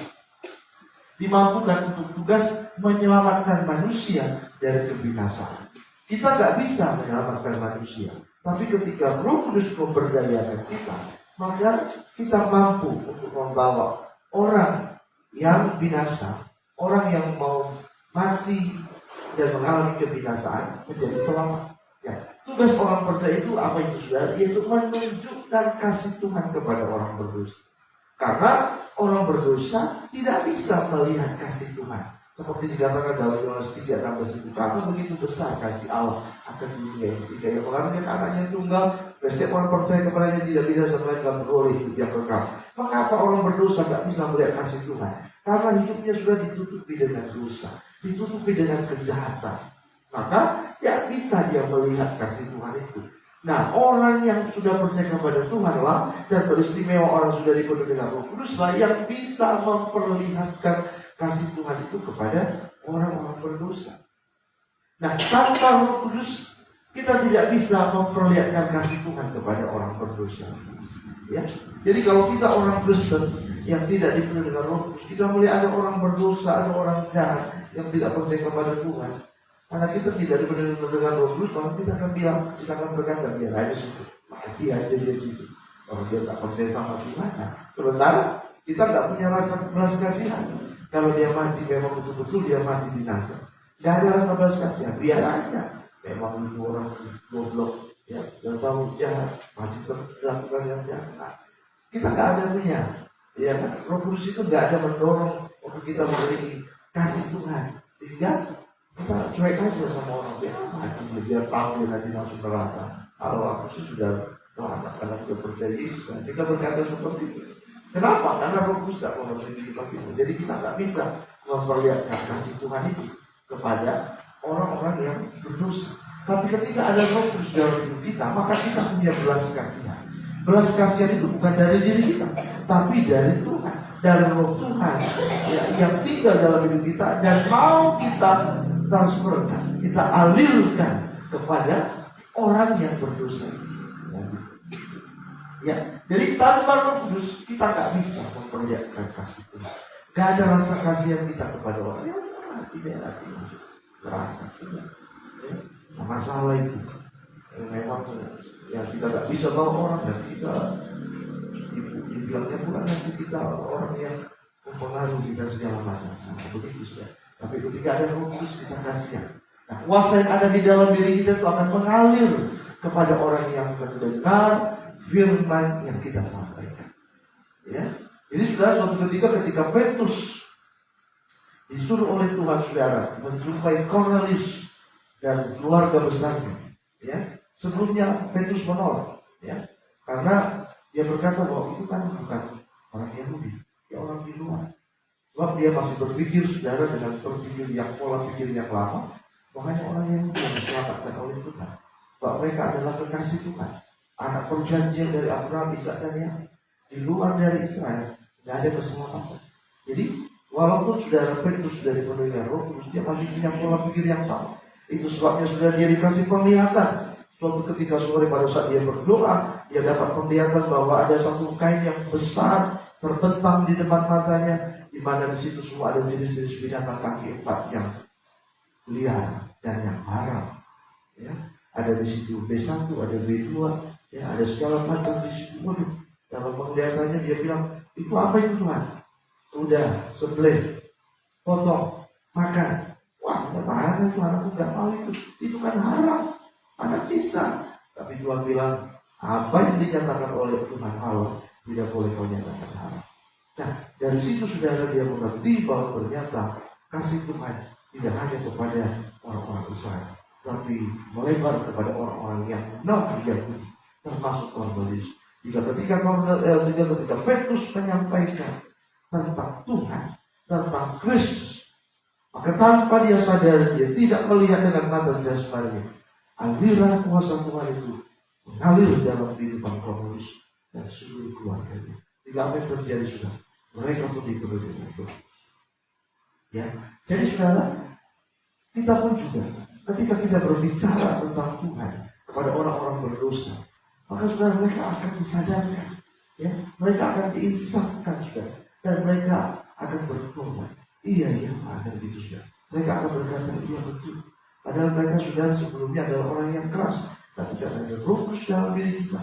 dimampukan untuk tugas menyelamatkan manusia dari kebinasaan. Kita gak bisa menyelamatkan manusia, tapi ketika Roh Kudus memberdayakan kita, maka kita mampu untuk membawa orang yang binasa, orang yang mau mati dan mengalami kebinasaan menjadi selamat. Ya, tugas orang percaya itu apa itu, saudara? Yaitu menunjukkan kasih Tuhan kepada orang berdosa. Karena orang berdosa tidak bisa melihat kasih Tuhan. Seperti dikatakan dalam Yohanes 3:16 itu, karena begitu besar kasih Allah akan dunia ini, sehingga yang mengaruniakan anaknya tunggal, dan setiap orang percaya kepadanya tidak bisa melainkan beroleh hidup yang kekal. Mengapa orang berdosa tidak bisa melihat kasih Tuhan? Karena hidupnya sudah ditutupi dengan dosa, ditutupi dengan kejahatan. Maka tidak bisa dia melihat kasih Tuhan itu. Nah, orang yang sudah percaya kepada Tuhan lah, dan teristimewa orang sudah dipenuhi dengan Roh Kudus lah, yang bisa memperlihatkan kasih Tuhan itu kepada orang-orang berdosa. Nah, tanpa Roh Kudus kita tidak bisa memperlihatkan kasih Tuhan kepada orang berdosa. Ya, jadi kalau kita orang Kristen yang tidak dipenuhi dengan Roh Kudus, kita melihat ada orang berdosa, ada orang jahat yang tidak percaya kepada Tuhan. Karena kita tidak dipenuhi dengan Roh Kudus, maka kita akan bilang, kita akan berkata, biar aja situ, mati aja dia situ. Kalau dia tak percaya sama Tuhan, nah, sementara kita nggak punya rasa belas kasihan. Kalau dia mati, memang betul-betul dia mati binasa. Gak ada rasa belas kasihan, biar aja. Memang itu orang goblok, ya, dan tahu jahat, masih terlakukan yang jahat. Nah, kita nggak ada punya, ya kan? Roh Kudus itu nggak ada mendorong untuk kita memiliki kasih Tuhan, sehingga kita cuek aja sama orang, biar mati, biar tahu dia nanti masuk neraka. Kalau aku sih sudah selamat karena sudah percaya Yesus, kan? Kita berkata seperti itu. Kenapa? Karena Roh Kudus tidak memenuhi kehidupan kita. Jadi kita nggak bisa memperlihatkan kasih Tuhan itu kepada orang-orang yang berdosa. Tapi ketika ada Roh Kudus dalam hidup kita, maka kita punya belas kasihan. Belas kasihan itu bukan dari diri kita, tapi dari Tuhan, dari Roh Tuhan, ya, yang tinggal dalam hidup kita dan mau kita transferkan, kita alirkan kepada orang yang berdosa. Ya, jadi tanpa Roh Kudus kita nggak bisa memperlihatkan kasih Tuhan. Gak ada rasa kasihan kita kepada orang yang tidak hati masuk neraka. Nah, masalah itu memang yang kita nggak bisa bawa orang, dan kita dibilangnya pula nanti kita orang yang mempengaruhi dan segala macam. Nah, begitu ya. Tapi ketika ada Roh Kudus kita kasihan. Nah, kuasa yang ada di dalam diri kita itu akan mengalir kepada orang yang mendengar firman yang kita sampaikan. Ya, jadi suatu ketika Petrus disuruh oleh Tuhan, saudara, menjumpai Cornelius dan keluarga besarnya. Ya, sebelumnya Petrus menolak, ya, karena Dia berkata bahwa itu kan bukan orang Yahudi, dia orang di luar. Sebab dia masih berpikir saudara dengan berpikir yang pola pikir yang lama. Makanya orang Yahudi yang diselamatkan oleh Tuhan. Bahwa mereka adalah kekasih Tuhan, anak perjanjian dari Abraham, Ishak dan Yakub. Di luar dari Israel tidak ada keselamatan. Jadi walaupun saudara Petrus dari penuhi Roh Kudus, dia masih punya pola pikir yang sama. Itu sebabnya saudara dia dikasih penglihatan. Suatu ketika sore pada saat dia berdoa, dia dapat penglihatan bahwa ada satu kain yang besar terbentang di depan matanya, di mana di situ semua ada jenis-jenis binatang kaki 4 yang liar dan yang haram. Ya, ada di situ B1, ada B2, ya, ada segala macam di situ. Waduh, dalam penglihatannya dia bilang, itu apa itu Tuhan? Udah, sembelih, potong, makan. Wah, mana Tuhan, aku nggak mau itu. Itu kan haram. Anak bisa, tapi Tuhan bilang apa yang dinyatakan oleh Tuhan Allah tidak boleh kau nyatakan haram. Nah, dari situ saudara dia mengerti bahwa ternyata kasih Tuhan tidak hanya kepada orang-orang Israel, tapi melebar kepada orang-orang yang non-Yahudi, termasuk orang Yesus. Ketika Petrus menyampaikan tentang Tuhan, tentang Kristus, maka tanpa dia sadar, dia tidak melihat dengan mata jasmaninya. Aliran kuasa Tuhan itu mengalir dalam kehidupan Paulus dan seluruh keluarganya. Tidak apa yang terjadi sudah, mereka pun dipenuhi dengan Tuhan. Ya, jadi saudara, kita pun juga ketika kita berbicara tentang Tuhan kepada orang-orang berdosa, maka saudara mereka akan disadarkan, ya, mereka akan diinsafkan saudara, dan mereka akan bertobat. Iya, ada gitu saudara. Mereka akan berkata, iya betul. Padahal mereka saudara sebelumnya adalah orang yang keras, tapi karena ada Roh Kudus dalam diri kita,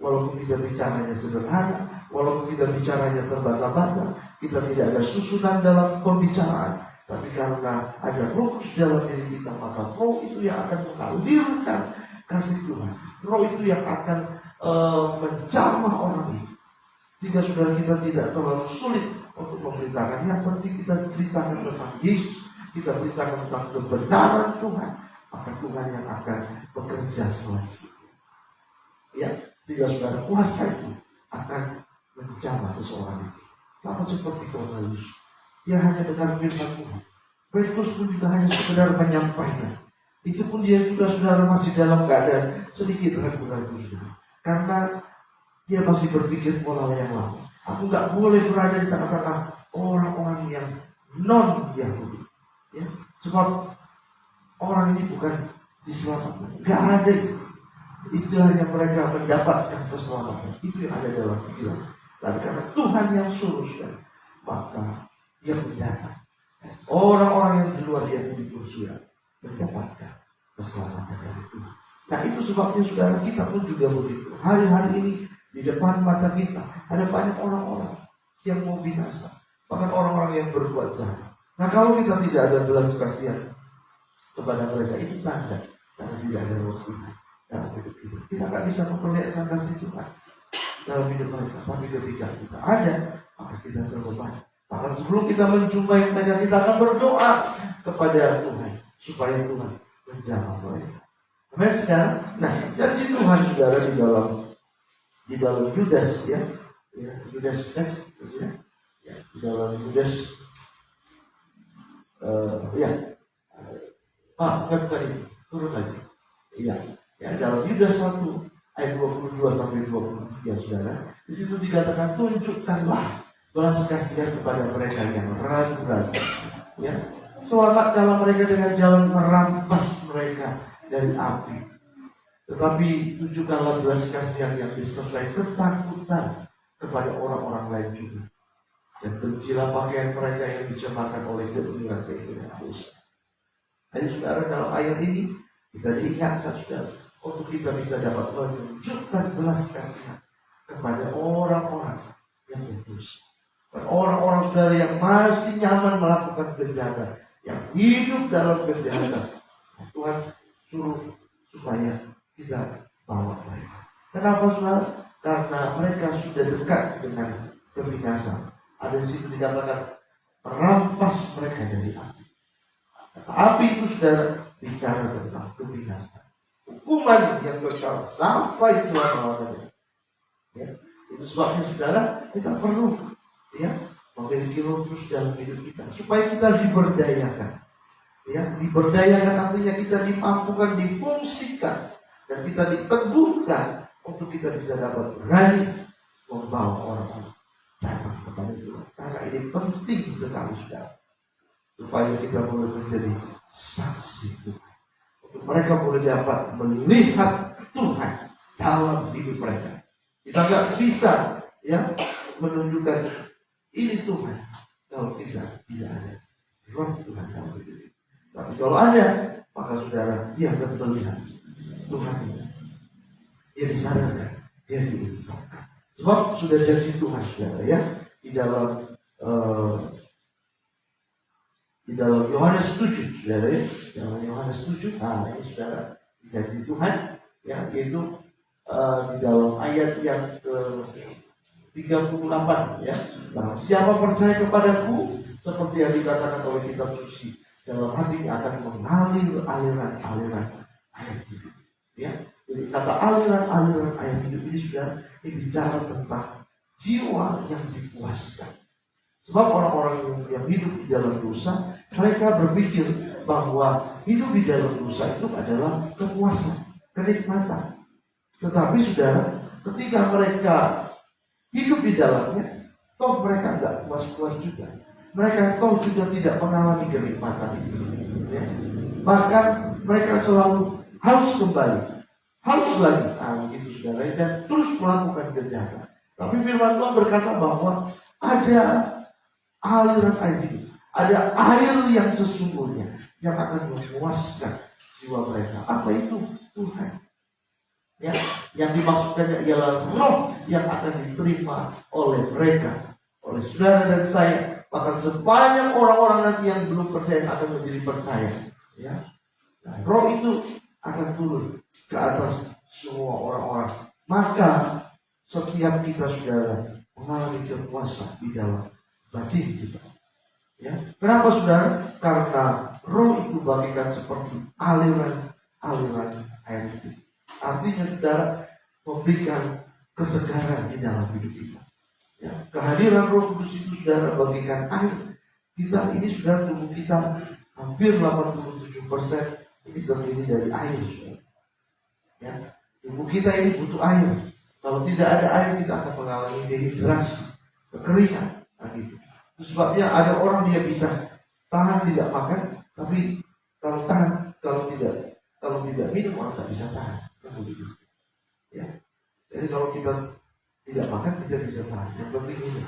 walaupun kita bicaranya sederhana, walaupun kita bicaranya terbata-bata, kita tidak ada susunan dalam pembicaraan, tapi karena ada Roh Kudus dalam diri kita, maka Roh itu yang akan mengalirkan kasih Tuhan. Roh itu yang akan menjamah orang itu, sehingga saudara kita tidak terlalu sulit untuk memberitakan. Yang penting kita ceritakan tentang Yesus, kita beritakan tentang kebenaran Tuhan, maka Tuhan yang akan bekerja selanjutnya. Ya, sehingga saudara kuasa itu akan menjamah seseorang itu. Sama seperti Cornelius, dia hanya dengar firman Tuhan. Petrus pun juga hanya sekedar menyampaikan. Itu pun dia juga saudara masih dalam keadaan sedikit ragu-ragu saudara, karena dia masih berpikir pola yang lama. Aku nggak boleh berada di tengah-tengah orang-orang yang non-Yahudi. Ya, sebab orang ini bukan diselamatkan, nggak ada istilahnya mereka mendapatkan keselamatan. Itu yang ada dalam pikiran. Dan karena Tuhan yang suruh, maka dia mendatang orang-orang yang di luar Yahudi pun sudah mendapatkan keselamatan dari Tuhan. Nah itu sebabnya saudara kita pun juga begitu. Hari-hari ini di depan mata kita ada banyak orang-orang yang mau binasa, bahkan orang-orang yang berbuat jahat. Nah kalau kita tidak ada belas kasihan kepada mereka, itu tanda karena tidak ada Roh Tuhan dalam hidup kita. Kita tidak bisa memperlihatkan kasih Tuhan dalam hidup mereka. Tapi ketika kita ada, maka kita terbeban. Bahkan sebelum kita menjumpai mereka, kita akan berdoa kepada Tuhan supaya Tuhan menjamah mereka. Amin, saudara. Nah, janji Tuhan saudara di dalam Yudas, ya Yudas next, ya, di dalam Yudas. Turun lagi. Ya, dalam Yudas 1 ayat 22 sampai 23 saudara. Di situ dikatakan tunjukkanlah belas kasihan kepada mereka yang ragu-ragu. Ya, selamatkanlah mereka dengan jalan merampas mereka dari api. Tetapi tunjukkanlah belas kasihan yang disertai ketakutan kepada orang-orang lain juga. Dan bencilah pakaian mereka yang dicemarkan oleh keinginan dosa. Jadi saudara, dalam ayat ini kita diingatkan saudara untuk kita bisa dapat menunjukkan belas kasihan kepada orang-orang yang berdosa. Dan orang-orang saudara yang masih nyaman melakukan kejahatan, yang hidup dalam kejahatan, Tuhan suruh supaya kita bawa mereka. Kenapa saudara? Karena mereka sudah dekat dengan kebinasan. Ada di situ dikatakan merampas mereka dari api. Api itu sudah bicara tentang kebinasan, hukuman yang kekal sampai selama-lamanya. Ya. Itu sebabnya saudara, kita perlu ya memiliki Roh Kudus dalam hidup kita supaya kita diberdayakan. Ya, diberdayakan artinya kita dimampukan, difungsikan, dan kita diteguhkan untuk kita bisa dapat berani membawa orang-orang datang kepada Tuhan. Karena ini penting sekali saudara, supaya kita boleh menjadi saksi Tuhan. Untuk mereka boleh dapat melihat Tuhan dalam hidup mereka. Kita nggak bisa ya menunjukkan ini Tuhan kalau kita tidak ada Roh Tuhan dalam hidup kita. Tapi kalau ada, maka saudara, dia akan melihat Tuhan ini. Dia disadarkan, dia diinsafkan. Sebab sudah janji Tuhan saudara ya di dalam Yohanes 7 saudara ya, dalam Yohanes 7. Nah ini saudara janji Tuhan ya, yaitu di dalam ayat yang ke-38 ya. Nah, siapa percaya kepadaku seperti yang dikatakan oleh kitab suci, dalam hatinya akan mengalir aliran-aliran air hidup. Ya, jadi kata aliran-aliran air hidup ini sudah bicara tentang jiwa yang dipuaskan. Sebab orang-orang yang hidup di dalam dosa, mereka berpikir bahwa hidup di dalam dosa itu adalah kepuasan, kenikmatan. Tetapi saudara, ketika mereka hidup di dalamnya, toh mereka tidak puas-puas juga. Mereka toh juga tidak mengalami kenikmatan itu. Ya. Bahkan mereka selalu haus kembali, haus lagi. Nah, begitu saudara, dan terus melakukan kejahatan. Tapi firman Tuhan berkata bahwa ada aliran air hidup, ada air yang sesungguhnya yang akan memuaskan jiwa mereka. Apa itu? Tuhan. Ya, yang dimaksudkannya ialah roh yang akan diterima oleh mereka, oleh saudara dan saya. Maka sebanyak orang-orang nanti yang belum percaya akan menjadi percaya. Ya, nah, roh itu akan turun ke atas semua orang-orang. Maka setiap kita saudara mengalami kepuasan di dalam batin kita. Ya, kenapa saudara? Karena roh itu bagikan seperti aliran air hidup. Artinya saudara memberikan kesegaran di dalam hidup kita. Ya, kehadiran Roh Kudus itu saudara bagikan air. Kita ini saudara, tubuh kita hampir 87% ini terdiri dari air saudara. Ya, tubuh kita ini butuh air. Kalau tidak ada air kita akan mengalami dehidrasi, kekeringan. Nah, gitu. Itu sebabnya ada orang dia bisa tahan tidak makan, tapi kalau tidak minum orang tak bisa tahan. Ya, jadi kalau kita tidak makan tidak bisa tahan. Yang penting ini.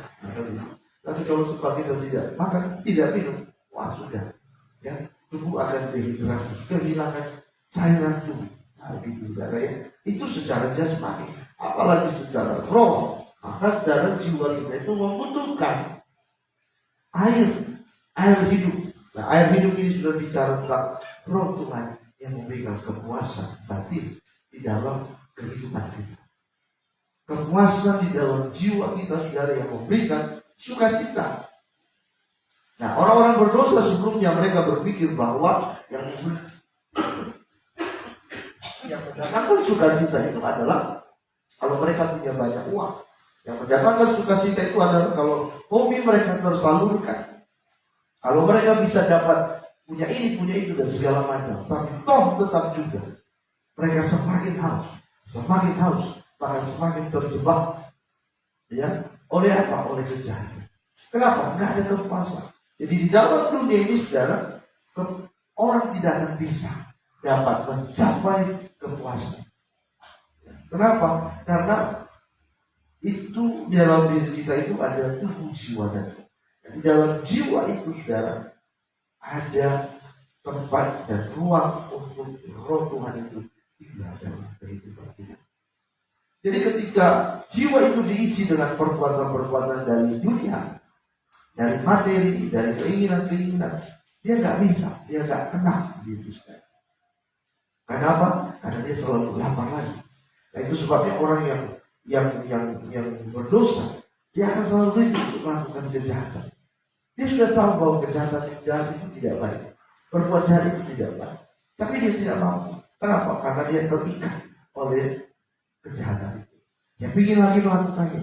Tapi kalau sebab kita tidak makan, tidak minum, wah sudah. Ya, tubuh akan dehidrasi, kehilangan cairan tubuh. Nah, gitu saudara ya. Itu secara jasmani, apalagi secara roh. Maka dalam jiwa kita itu membutuhkan air hidup. Nah, air hidup ini sudah bicara tentang roh Tuhan yang memberikan kepuasan batin di dalam kehidupan kita. Kepuasan di dalam jiwa kita saudara yang memberikan sukacita. Nah, orang-orang berdosa sebelumnya mereka berpikir bahwa yang mendatangkan sukacita itu adalah kalau mereka punya banyak uang. Yang mendatangkan sukacita itu adalah kalau hobi mereka tersalurkan. Kalau mereka bisa dapat punya ini, punya itu dan segala macam. Tapi toh tetap juga mereka semakin haus, bahkan semakin terjebak ya, oleh apa? Oleh kejahatan. Kenapa? Nggak ada kepuasan. Jadi di dalam dunia ini saudara, orang tidak akan bisa dapat mencapai kepuasan. Kenapa? Karena itu di dalam diri kita itu ada tubuh, jiwa dan roh. Di dalam jiwa itu saudara ada tempat dan ruang untuk roh Tuhan itu tinggal dalam kehidupan kita. Jadi ketika jiwa itu diisi dengan perbuatan-perbuatan dari dunia, dari materi, dari keinginan-keinginan, dia nggak bisa, dia nggak kena gitu saudara. Kenapa? Karena dia selalu lapar lagi. Nah, itu sebabnya orang yang berdosa, dia akan selalu rindu untuk melakukan kejahatan. Dia sudah tahu bahwa kejahatan yang jahat itu tidak baik, berbuat jahat itu tidak baik, tapi dia tidak mampu. Kenapa? Karena dia terikat oleh kejahatan itu. Dia ingin lagi melakukannya.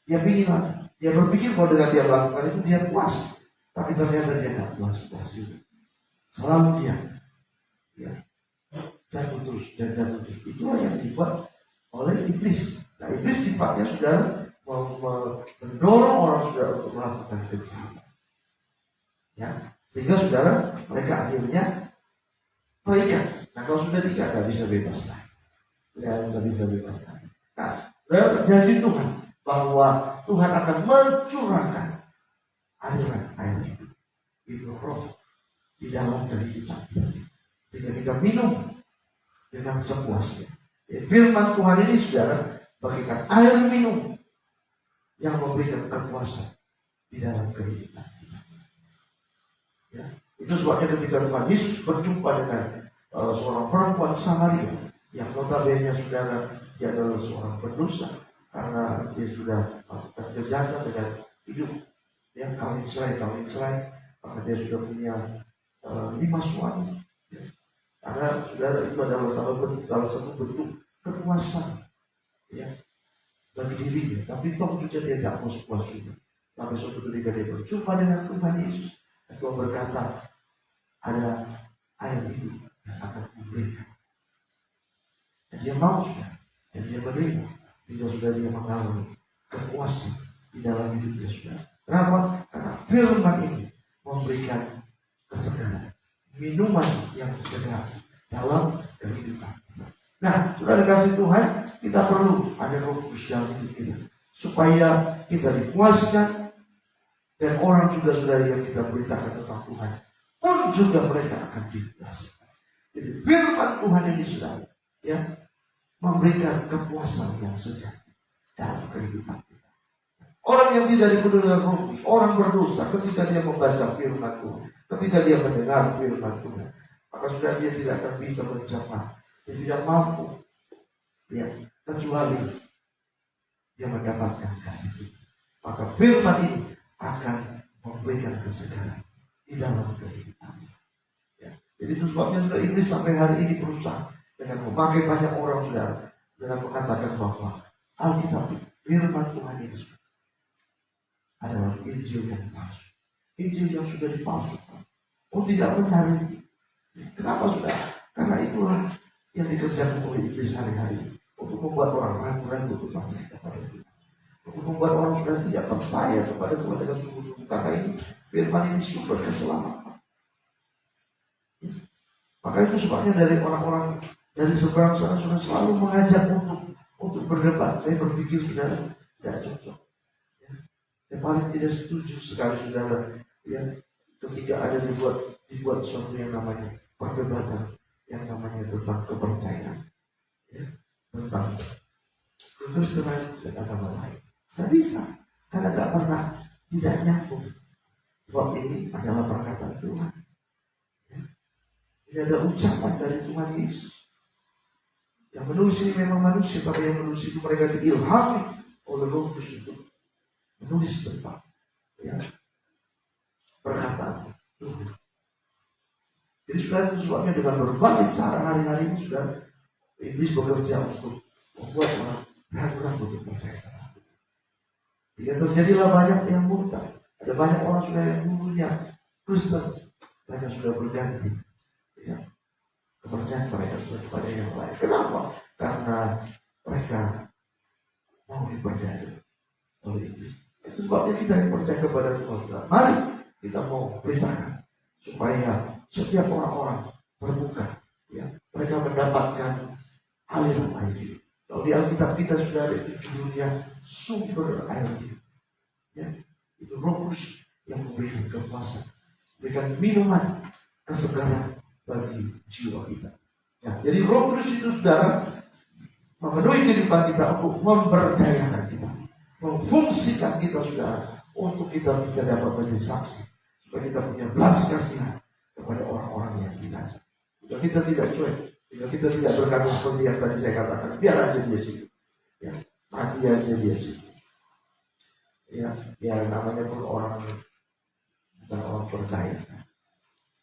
Dia berpikir bahwa dengan dia melakukan itu dia puas, tapi ternyata dia nggak puas juga. Selalu dia jatuh terus dan jatuh terus. Itulah yang dibuat oleh iblis. Nah, iblis sifatnya sudah mendorong orang sudah untuk melakukan kejahatan. Ya, sehingga saudara mereka akhirnya terikat. Nah, kalau sudah terikat nggak bisa bebas lagi. Ya, nggak bisa bebas lagi. Nah, janji Tuhan bahwa Tuhan akan mencurahkan aliran air hidup, itu roh di dalam diri kita, sehingga kita minum dengan sepuasnya. Firman Tuhan ini saudara bagikan air minum yang memberikan kekuasaan di dalam kehidupan kita. Ya, itu sebabnya ketika Tuhan Yesus berjumpa dengan seorang perempuan Samaria yang notabene saudara dia adalah seorang pendosa karena dia sudah terjajah dengan hidup yang kawin cerai, karena dia sudah punya 5 suami. Ya. Karena saudara itu adalah salah satu bentuk kekuasaan ya bagi dirinya, tapi toh juga dia tak puas-puas juga. Tapi suatu ketika dia berjumpa dengan Tuhan Yesus, Tuhan berkata ada air hidup yang akan memberikan. Dan dia mau sudah, dan dia menerima, sehingga sudah dia mengalami kekuasaan di dalam hidupnya sudah. Kenapa? Karena firman ini memberikan kesegaran, minuman yang segar dalam kehidupan. Nah, sudah dikasih Tuhan, kita perlu ada Roh Kudus dalam hidup kita, supaya kita dipuaskan dan orang juga sudah yang kita beritakan tentang Tuhan pun juga mereka akan dipuaskan. Jadi firman Tuhan ini sudah ya memberikan kepuasan yang sejati dalam kehidupan kita. Orang yang tidak dipenuhi dengan Roh Kudus, orang berdosa ketika dia membaca firman Tuhan, ketika dia mendengar firman Tuhan, maka sudah dia tidak akan bisa mencapai. Dia tidak mampu ya, kecuali dia mendapatkan kasih Tuhan. Maka firman ini akan memberikan kesegaran di dalam kehidupan ya. Jadi itu sebabnya sudah iblis sampai hari ini berusaha dengan memakai banyak orang saudara dengan mengatakan bahwa Alkitab firman Tuhan ini adalah Injil yang palsu, Injil yang sudah dipalsukan. Oh, tidak benar ini. Kenapa saudara? Karena itulah yang dikerjakan oleh iblis hari-hari untuk membuat orang ragu-ragu untuk percaya kepada Tuhan, untuk membuat orang sudah tidak percaya kepada Tuhan dengan sungguh-sungguh. Karena ini firman ini sumber keselamatan. Maka itu sebabnya dari orang-orang dari seberang sana sudah selalu mengajak untuk berdebat. Saya berpikir sudah tidak cocok. Yang paling tidak setuju sekali saudara ya, ketika ada dibuat sesuatu yang namanya perdebatan, yang namanya tentang kepercayaan ya, tentang kekristenan dan agama lain. Tidak bisa, karena tidak pernah, tidak nyambung. Sebab ini adalah perkataan Tuhan ya. Ini ada ucapan dari Tuhan Yesus. Yang menulis ini memang manusia, tapi yang menulis itu mereka diilhami oleh Roh Kudus itu menulis tentang ya, perkataan Tuhan. Jadi sudah itu sebabnya dengan berbagai cara hari-hari ini sudah iblis bekerja untuk membuat orang ragu-ragu untuk percaya sama Tuhan. Sehingga terjadilah banyak yang murtad. Ada banyak orang sudah yang dulunya Kristen, mereka sudah berganti ya, kepercayaan mereka sudah kepada yang lain. Kenapa? Karena mereka mau diperdaya oleh iblis. Itu sebabnya kita yang percaya kepada Tuhan. Mari kita mau beritakan supaya setiap orang-orang terbuka ya, mereka mendapatkan aliran air hidup. Kalau di Alkitab kita sudah ada itu judulnya sumber air hidup ya, itu Roh Kudus yang memberikan kekuasaan, memberikan minuman kesegaran bagi jiwa kita ya. Jadi Roh Kudus itu saudara memenuhi kehidupan kita untuk memberdayakan kita, memfungsikan kita saudara untuk kita bisa dapat menjadi saksi, supaya kita punya belas kasihan kepada orang-orang yang binasa. Jika kita tidak cuek, jika kita tidak berkata seperti yang tadi saya katakan, biar aja dia situ ya, mati aja dia situ ya, namanya pun orang bukan orang percaya.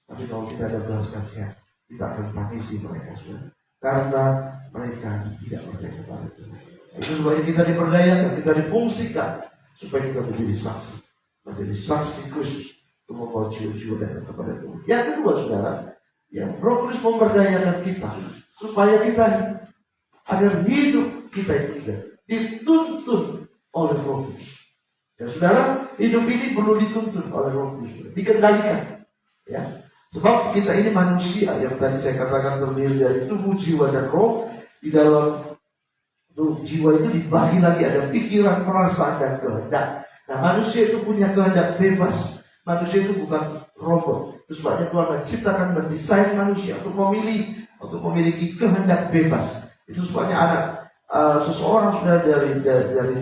Tapi kalau kita ada belas kasihan, kita akan tangisi mereka sudah, karena mereka tidak percaya kepada Tuhan. Itu sebabnya kita diperdayakan, kita difungsikan supaya kita menjadi saksi Kristus untuk membawa jiwa-jiwa datang kepada Tuhan. Yang kedua, saudara, ya, Roh Kudus memberdayakan kita supaya kita agar hidup kita itu dituntun oleh Roh Kudus. Ya, saudara, hidup ini perlu dituntun oleh Roh Kudus, dikendalikan. Ya, sebab kita ini manusia yang tadi saya katakan terdiri dari tubuh, jiwa, dan roh. Di dalam tubuh jiwa itu dibagi lagi ada pikiran, perasaan, dan kehendak. Nah, manusia itu punya kehendak bebas. Manusia itu bukan robot. Itu sebabnya Tuhan menciptakan, mendesain manusia untuk memiliki kehendak bebas. Itu sebabnya seseorang sudah dari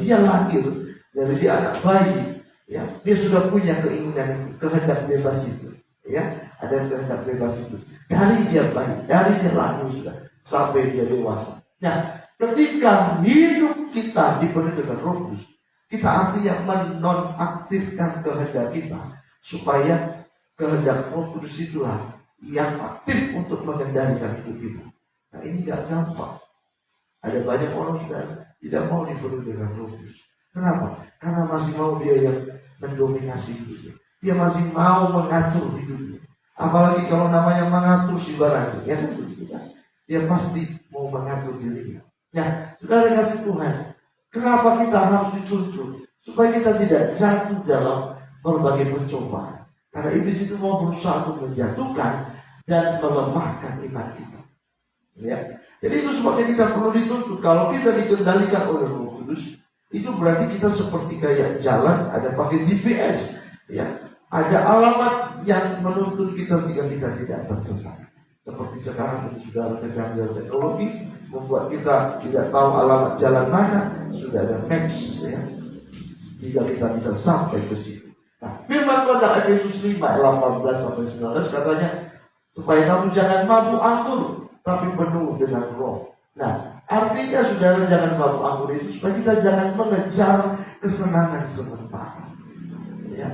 dia lahir, dari dia anak bayi, ya, dia sudah punya keinginan, kehendak bebas itu, ya, ada kehendak bebas itu dari dia bayi, dari dia lahir sudah sampai dia dewasa. Nah, ketika hidup kita dipenuhi dengan Roh Kudus, kita artinya menonaktifkan kehendak kita supaya kehendak Roh Kudus itulah yang aktif untuk mengendalikan hidup kita. Nah, ini gak gampang. Ada banyak orang sudah tidak mau dipenuhi dengan Roh Kudus. Kenapa? Karena masih mau dia yang mendominasi hidupnya. Dia masih mau mengatur hidupnya. Apalagi kalau namanya mengatur si barang, ya kan begitu kan? Dia pasti mau mengatur dirinya. Nah, saudara kasih Tuhan, kenapa kita harus dituntun? Supaya kita tidak jatuh dalam berbagai pencobaan. Karena iblis itu mau berusaha untuk menjatuhkan dan melemahkan iman kita. Ya. Jadi itu sebabnya kita perlu dituntun. Kalau kita dikendalikan oleh Roh Kudus, itu berarti kita seperti kayak jalan, ada pakai GPS, ya, ada alamat yang menuntun kita sehingga kita tidak tersesat. Seperti sekarang itu sudah ada kecanggihan teknologi membuat kita tidak tahu alamat jalan mana, sudah ada maps, ya, sehingga kita bisa sampai ke situ. Nah, firman Tuhan dalam Efesus 5 18-19 katanya, supaya kamu jangan mabuk anggur, tapi penuh dengan Roh. Nah, artinya saudara jangan mabuk anggur itu supaya kita jangan mengejar kesenangan sementara. Ya.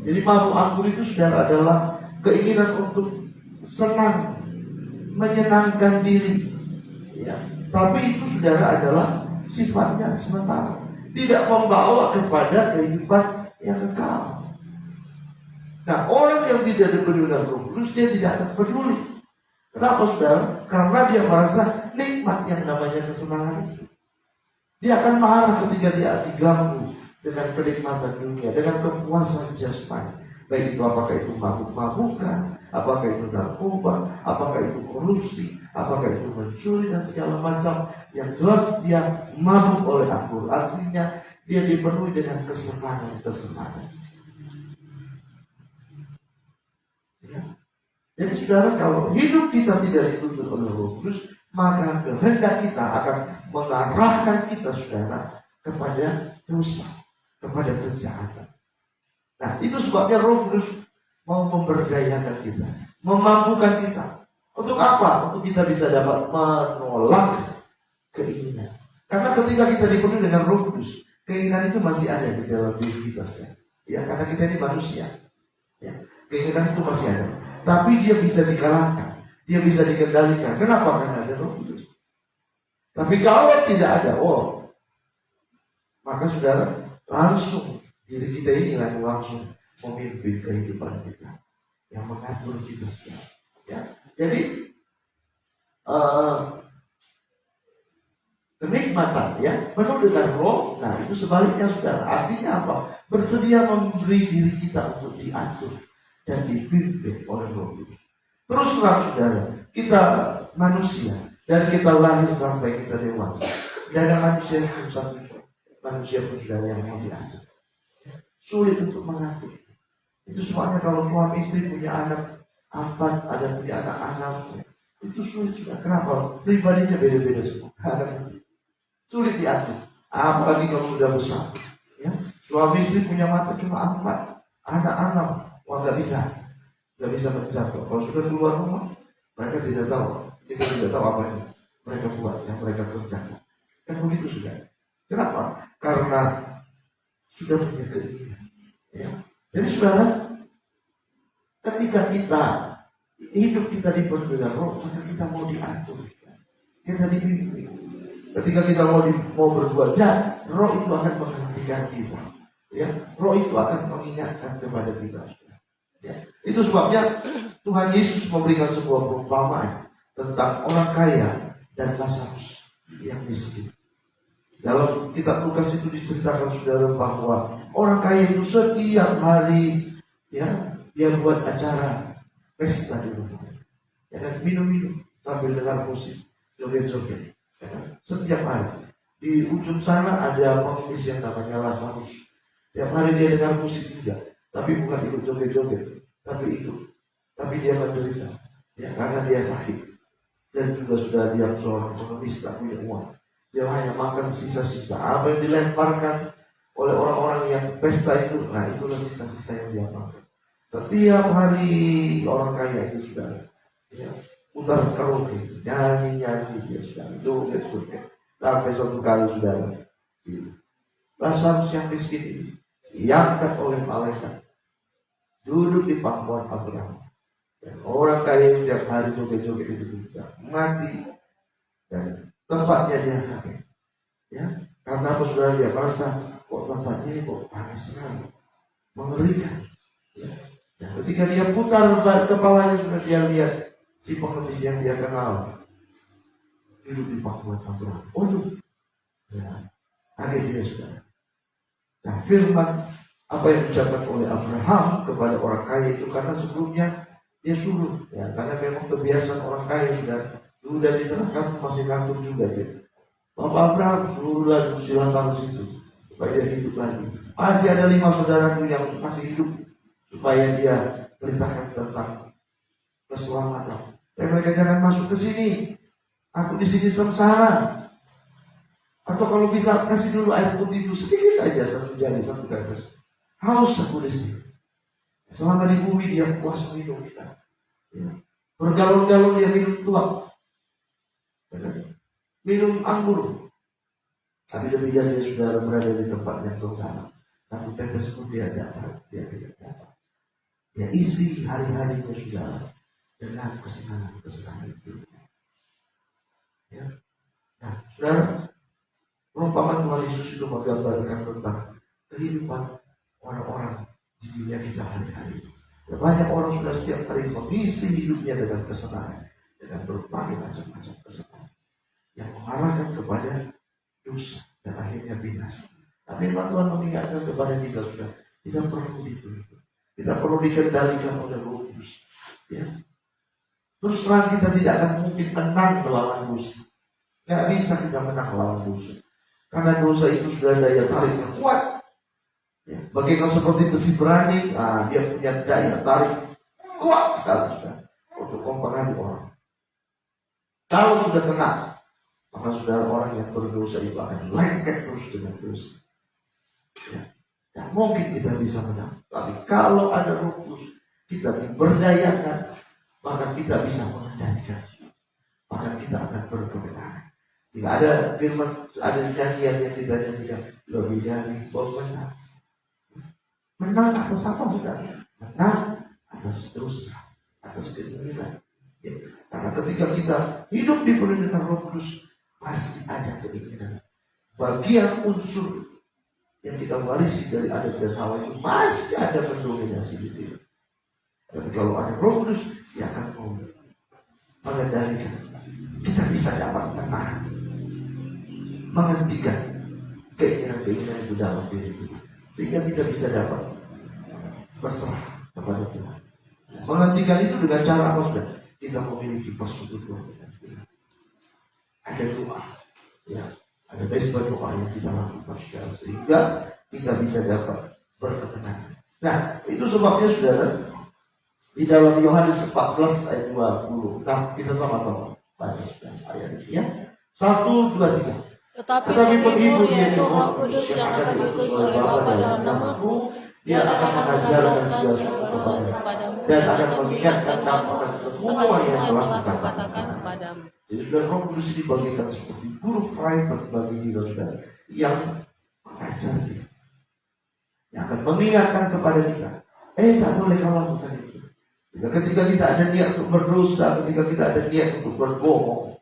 Jadi mabuk anggur itu saudara adalah keinginan untuk senang, menyenangkan diri. Ya. Tapi itu saudara adalah sifatnya sementara, tidak membawa kepada kehidupan yang kekal. Nah, orang yang tidak dipenuhi dengan Roh Kudus, dia tidak akan peduli. Kenapa saudara? Karena dia merasa nikmat yang namanya kesenangan itu. Dia akan marah ketika dia diganggu dengan kenikmatan dunia, dengan kepuasan jasmani. Baik itu apakah itu mabuk-mabukan, apakah itu narkoba, apakah itu korupsi, apakah itu mencuri dan segala macam. Yang jelas dia mabuk oleh anggur. Artinya dia dipenuhi dengan kesenangan-kesenangan. Ya. Jadi saudara, kalau hidup kita tidak dituntun oleh Roh Kudus, maka kehendak kita akan mengarahkan kita saudara kepada dosa, kepada kejahatan. Nah, itu sebabnya Roh Kudus mau memberdayakan kita, memampukan kita. Untuk apa? Untuk kita bisa dapat menolak keinginan. Karena ketika kita dipenuhi dengan Roh Kudus, keinginan itu masih ada di dalam diri kita. Ya, karena kita ini manusia. Ya, keinginan itu masih ada. Tapi dia bisa dikalahkan, dia bisa dikendalikan. Kenapa? Karena ada Roh Kudus. Tapi kalau tidak ada, maka saudara, langsung diri kita ini langsung memimpin kehidupan kita, yang mengatur kita saudara. Ya, jadi kenikmatan, ya, penuh dengan Roh. Nah, itu sebaliknya saudara. Artinya apa? Bersedia memberi diri kita untuk diatur dan dipimpin oleh Roh Kudus. Terus terang saudara, kita manusia, dari kita lahir sampai kita dewasa, tidak ada manusia pun satu manusia pun saudara yang mau diatur. Sulit untuk mengatur. Itu sebabnya kalau suami istri punya anak 4, ada punya anak-anak, itu sulit juga. Kenapa? Pribadinya beda-beda semua. Sulit diatur. Apalagi kalau sudah besar. Ya, suami istri punya mata cuma 4, anak-anak. Wah, nggak bisa mencapai. Kalau sudah keluar rumah, mereka tidak tahu. Kita tidak tahu apa yang mereka buat, yang mereka kerjakan. Kan begitu sudah. Kenapa? Karena sudah punya keinginan. Ya. Jadi saudara, ketika kita hidup kita dipenuhi dengan Roh, maka kita mau diatur, kita dipimpin. Ketika kita mau berbuat jahat, Roh itu akan menghentikan kita. Ya, roh itu akan mengingatkan kepada kita. Ya, itu sebabnya Tuhan Yesus memberikan sebuah perumpamaan tentang orang kaya dan Lazarus yang miskin. Dalam kitab Lukas itu diceritakan saudara bahwa orang kaya itu setiap hari ya dia buat acara pesta di rumah. Ya kan, minum-minum sambil dengar musik, joget-joget. Ya kan? Setiap hari. Di ujung sana ada pengemis yang namanya Lazarus. Tiap hari dia dengar musik juga, tapi bukan ikut joget-joget, tapi dia menderita, ya karena dia sakit dan juga sudah dia seorang pengemis tak punya uang. Dia hanya makan sisa-sisa apa yang dilemparkan oleh orang-orang yang pesta itu. Nah, itulah sisa-sisa yang dia makan. Setiap hari orang kaya itu sudah ya, putar karaoke, nyanyi dia sudah joget-joget. Sampai suatu kali sudah Lazarus yang miskin ini diangkat oleh malaikat, duduk di pangkuan Abraham. Dan orang kaya yang tiap hari joget-joget itu juga mati dan tempatnya dia kaget. Ya, karena apa saudara, dia merasa kok tempatnya ini kok panas sekali, mengerikan. Ya. Dan ketika dia putar kepalanya sudah dia lihat si pengemis yang dia kenal duduk di pangkuan Abraham. Ya, kaget dia sudah. Nah, firman apa yang diucapkan oleh Abraham kepada orang kaya itu karena sebelumnya dia suruh, ya karena memang kebiasaan orang kaya sudah di neraka masih nganggur juga dia. Bapak Abraham suruhlah si Lazarus itu supaya dia hidup lagi. Masih ada 5 saudaraku yang masih hidup supaya dia perintahkan tentang keselamatan. Dan mereka jangan masuk ke sini. Aku di sini sengsara. Atau kalau bisa kasih dulu air putih itu sedikit aja, 1 jari, 1 tetes. Haus aku di sini. Selama di bumi dia puas minum kita. Ya. Bergalon-galon dia minum tuak. Minum anggur. Tapi ketika dia sudah berada di tempat yang sengsara, 1 tetes pun dia dapat, dia tidak dapat. Dia isi hari-harinya sudah dengan kesenangan itu. Ya. Nah, saudara, perumpamaan Tuhan Yesus itu menggambarkan tentang kehidupan orang-orang di dunia kita hari-hari. Dan banyak orang sudah setiap hari mengisi hidupnya dengan kesenangan, dengan berbagai macam-macam kesenangan yang mengarahkan kepada dosa dan akhirnya binasa. Tapi Tuhan mengingatkan kepada kita sudah, kita perlu dituntun, kita perlu dikendalikan oleh Roh Kudus. Ya. Terus terang kita tidak akan mungkin menang melawan dosa. Tidak bisa kita menang melawan dosa. Karena dosa itu sudah daya tariknya kuat. Ya, bagaikan seperti besi berani, dia punya daya tarik kuat sekali sudah untuk mempengaruhi orang. Kalau sudah kena, maka saudara orang yang berdosa itu akan lengket terus dengan dosa. Ya, tidak mungkin kita bisa menang. Tapi kalau ada Roh Kudus, kita diberdayakan, maka kita bisa mengendalikan. Maka kita akan berkebenaran. Jika ada firman, ada nyanyian yang kita nyanyikan, lebih dari menang. Menang atas apa saudara? Menang atas dosa, atas keinginan. Ya. Karena ketika kita hidup di dengan Roh Kudus, masih ada keinginan. Bagian unsur yang kita warisi dari Adam dan Hawa itu masih ada mendominasi di diri. Tapi kalau ada Roh Kudus, dia akan mengendalikan. Kita bisa dapat menang, menghentikan keinginan-keinginan itu dalam diri kita, sehingga kita bisa dapat berserah kepada Tuhan. Menghentikan itu dengan cara apa sudah? Kita memiliki persekutuan dengan Tuhan. Ada doa, ya, ada beberapa doa yang kita lakukan sehingga kita bisa dapat berkenan. Nah, itu sebabnya saudara, di dalam Yohanes 14 ayat 20. Nah, kita sama-sama baca ayat ini ya. 1, 2, 3.
Tetapi penghibur yaitu Roh Kudus yang akan diutus oleh Bapa dalam namaku, dia akan mengajarkan segala sesuatu kepadamu dan akan mengingatkan kamu akan semua yang telah kukatakan kepadamu.
Jadi sudah Roh Kudus dibagikan seperti guru private bagi kita saudara yang mengajar kita, yang akan mengingatkan kepada kita, tak boleh kau lakukan itu. Ketika kita ada niat untuk berdosa, ketika kita ada niat untuk berbohong,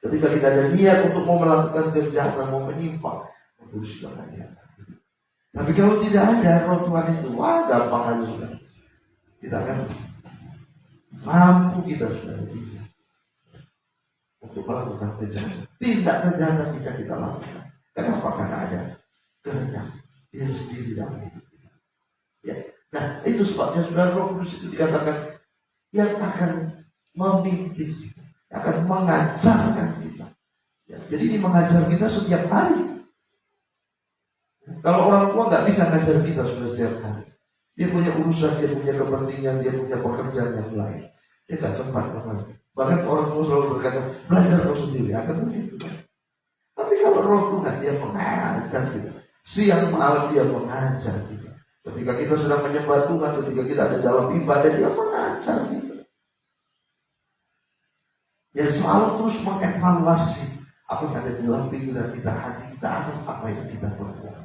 ketika kita ada niat untuk mau melakukan kejahatan, mau menyimpang, Kudus akan niat. Tapi kalau tidak ada roh Tuhan itu, wah gampang aja sudah. Kita akan mampu, kita sudah bisa untuk melakukan kejahatan. Tindak kejahatan bisa kita lakukan. Kenapa? Karena ada kehendak dia sendiri dalam hidup kita. Ya. Nah, itu sebabnya saudara, Roh Kudus itu dikatakan yang akan memimpin kita, akan mengajarkan kita. Ya. Jadi ini mengajar kita setiap hari. Kalau orang tua nggak bisa ngajar kita sudah setiap hari. Dia punya urusan, dia punya kepentingan, dia punya pekerjaan yang lain. Dia nggak sempat mengajar. Bahkan orang tua selalu berkata, belajar kau sendiri, akan begitu. Tapi kalau Roh Tuhan, dia mengajar kita. Siang malam dia mengajar kita. Ketika kita sedang menyembah Tuhan, ketika kita ada dalam ibadah, dia mengajar kita. Dia selalu terus mengevaluasi apa yang ada di dalam pikiran kita, hati kita, atas apa yang kita perbuat.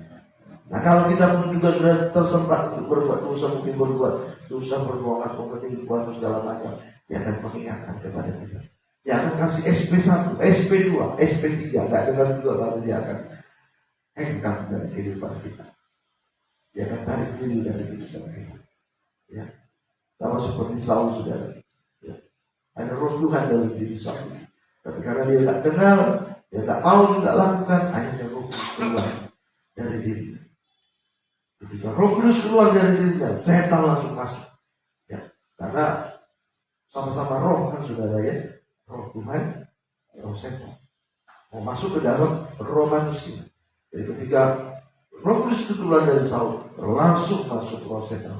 Nah, kalau kita pun juga sudah tersempat untuk berbuat dosa, mungkin berbuat dosa, berbohongan, penipuan, segala macam, dia akan mengingatkan kepada kita. Dia akan kasih SP1, SP2, SP3, nggak dengar juga, baru dia akan hengkang dari kehidupan kita. Dia akan tarik diri dari kehidupan kita. Ya, sama seperti Saul, saudara. Ya. Ada roh Tuhan dalam diri Saul. Tapi karena dia tidak dengar, dia tidak mau juga lakukan, akhirnya roh Kudus keluar dari dirinya. Ketika Roh Kudus keluar dari dirinya, setan langsung masuk. Ya, karena sama-sama roh kan saudara ya, roh Tuhan, roh setan. Mau masuk ke dalam roh manusia. Jadi ketika Roh Kudus itu keluar dari Saul, langsung masuk roh setan.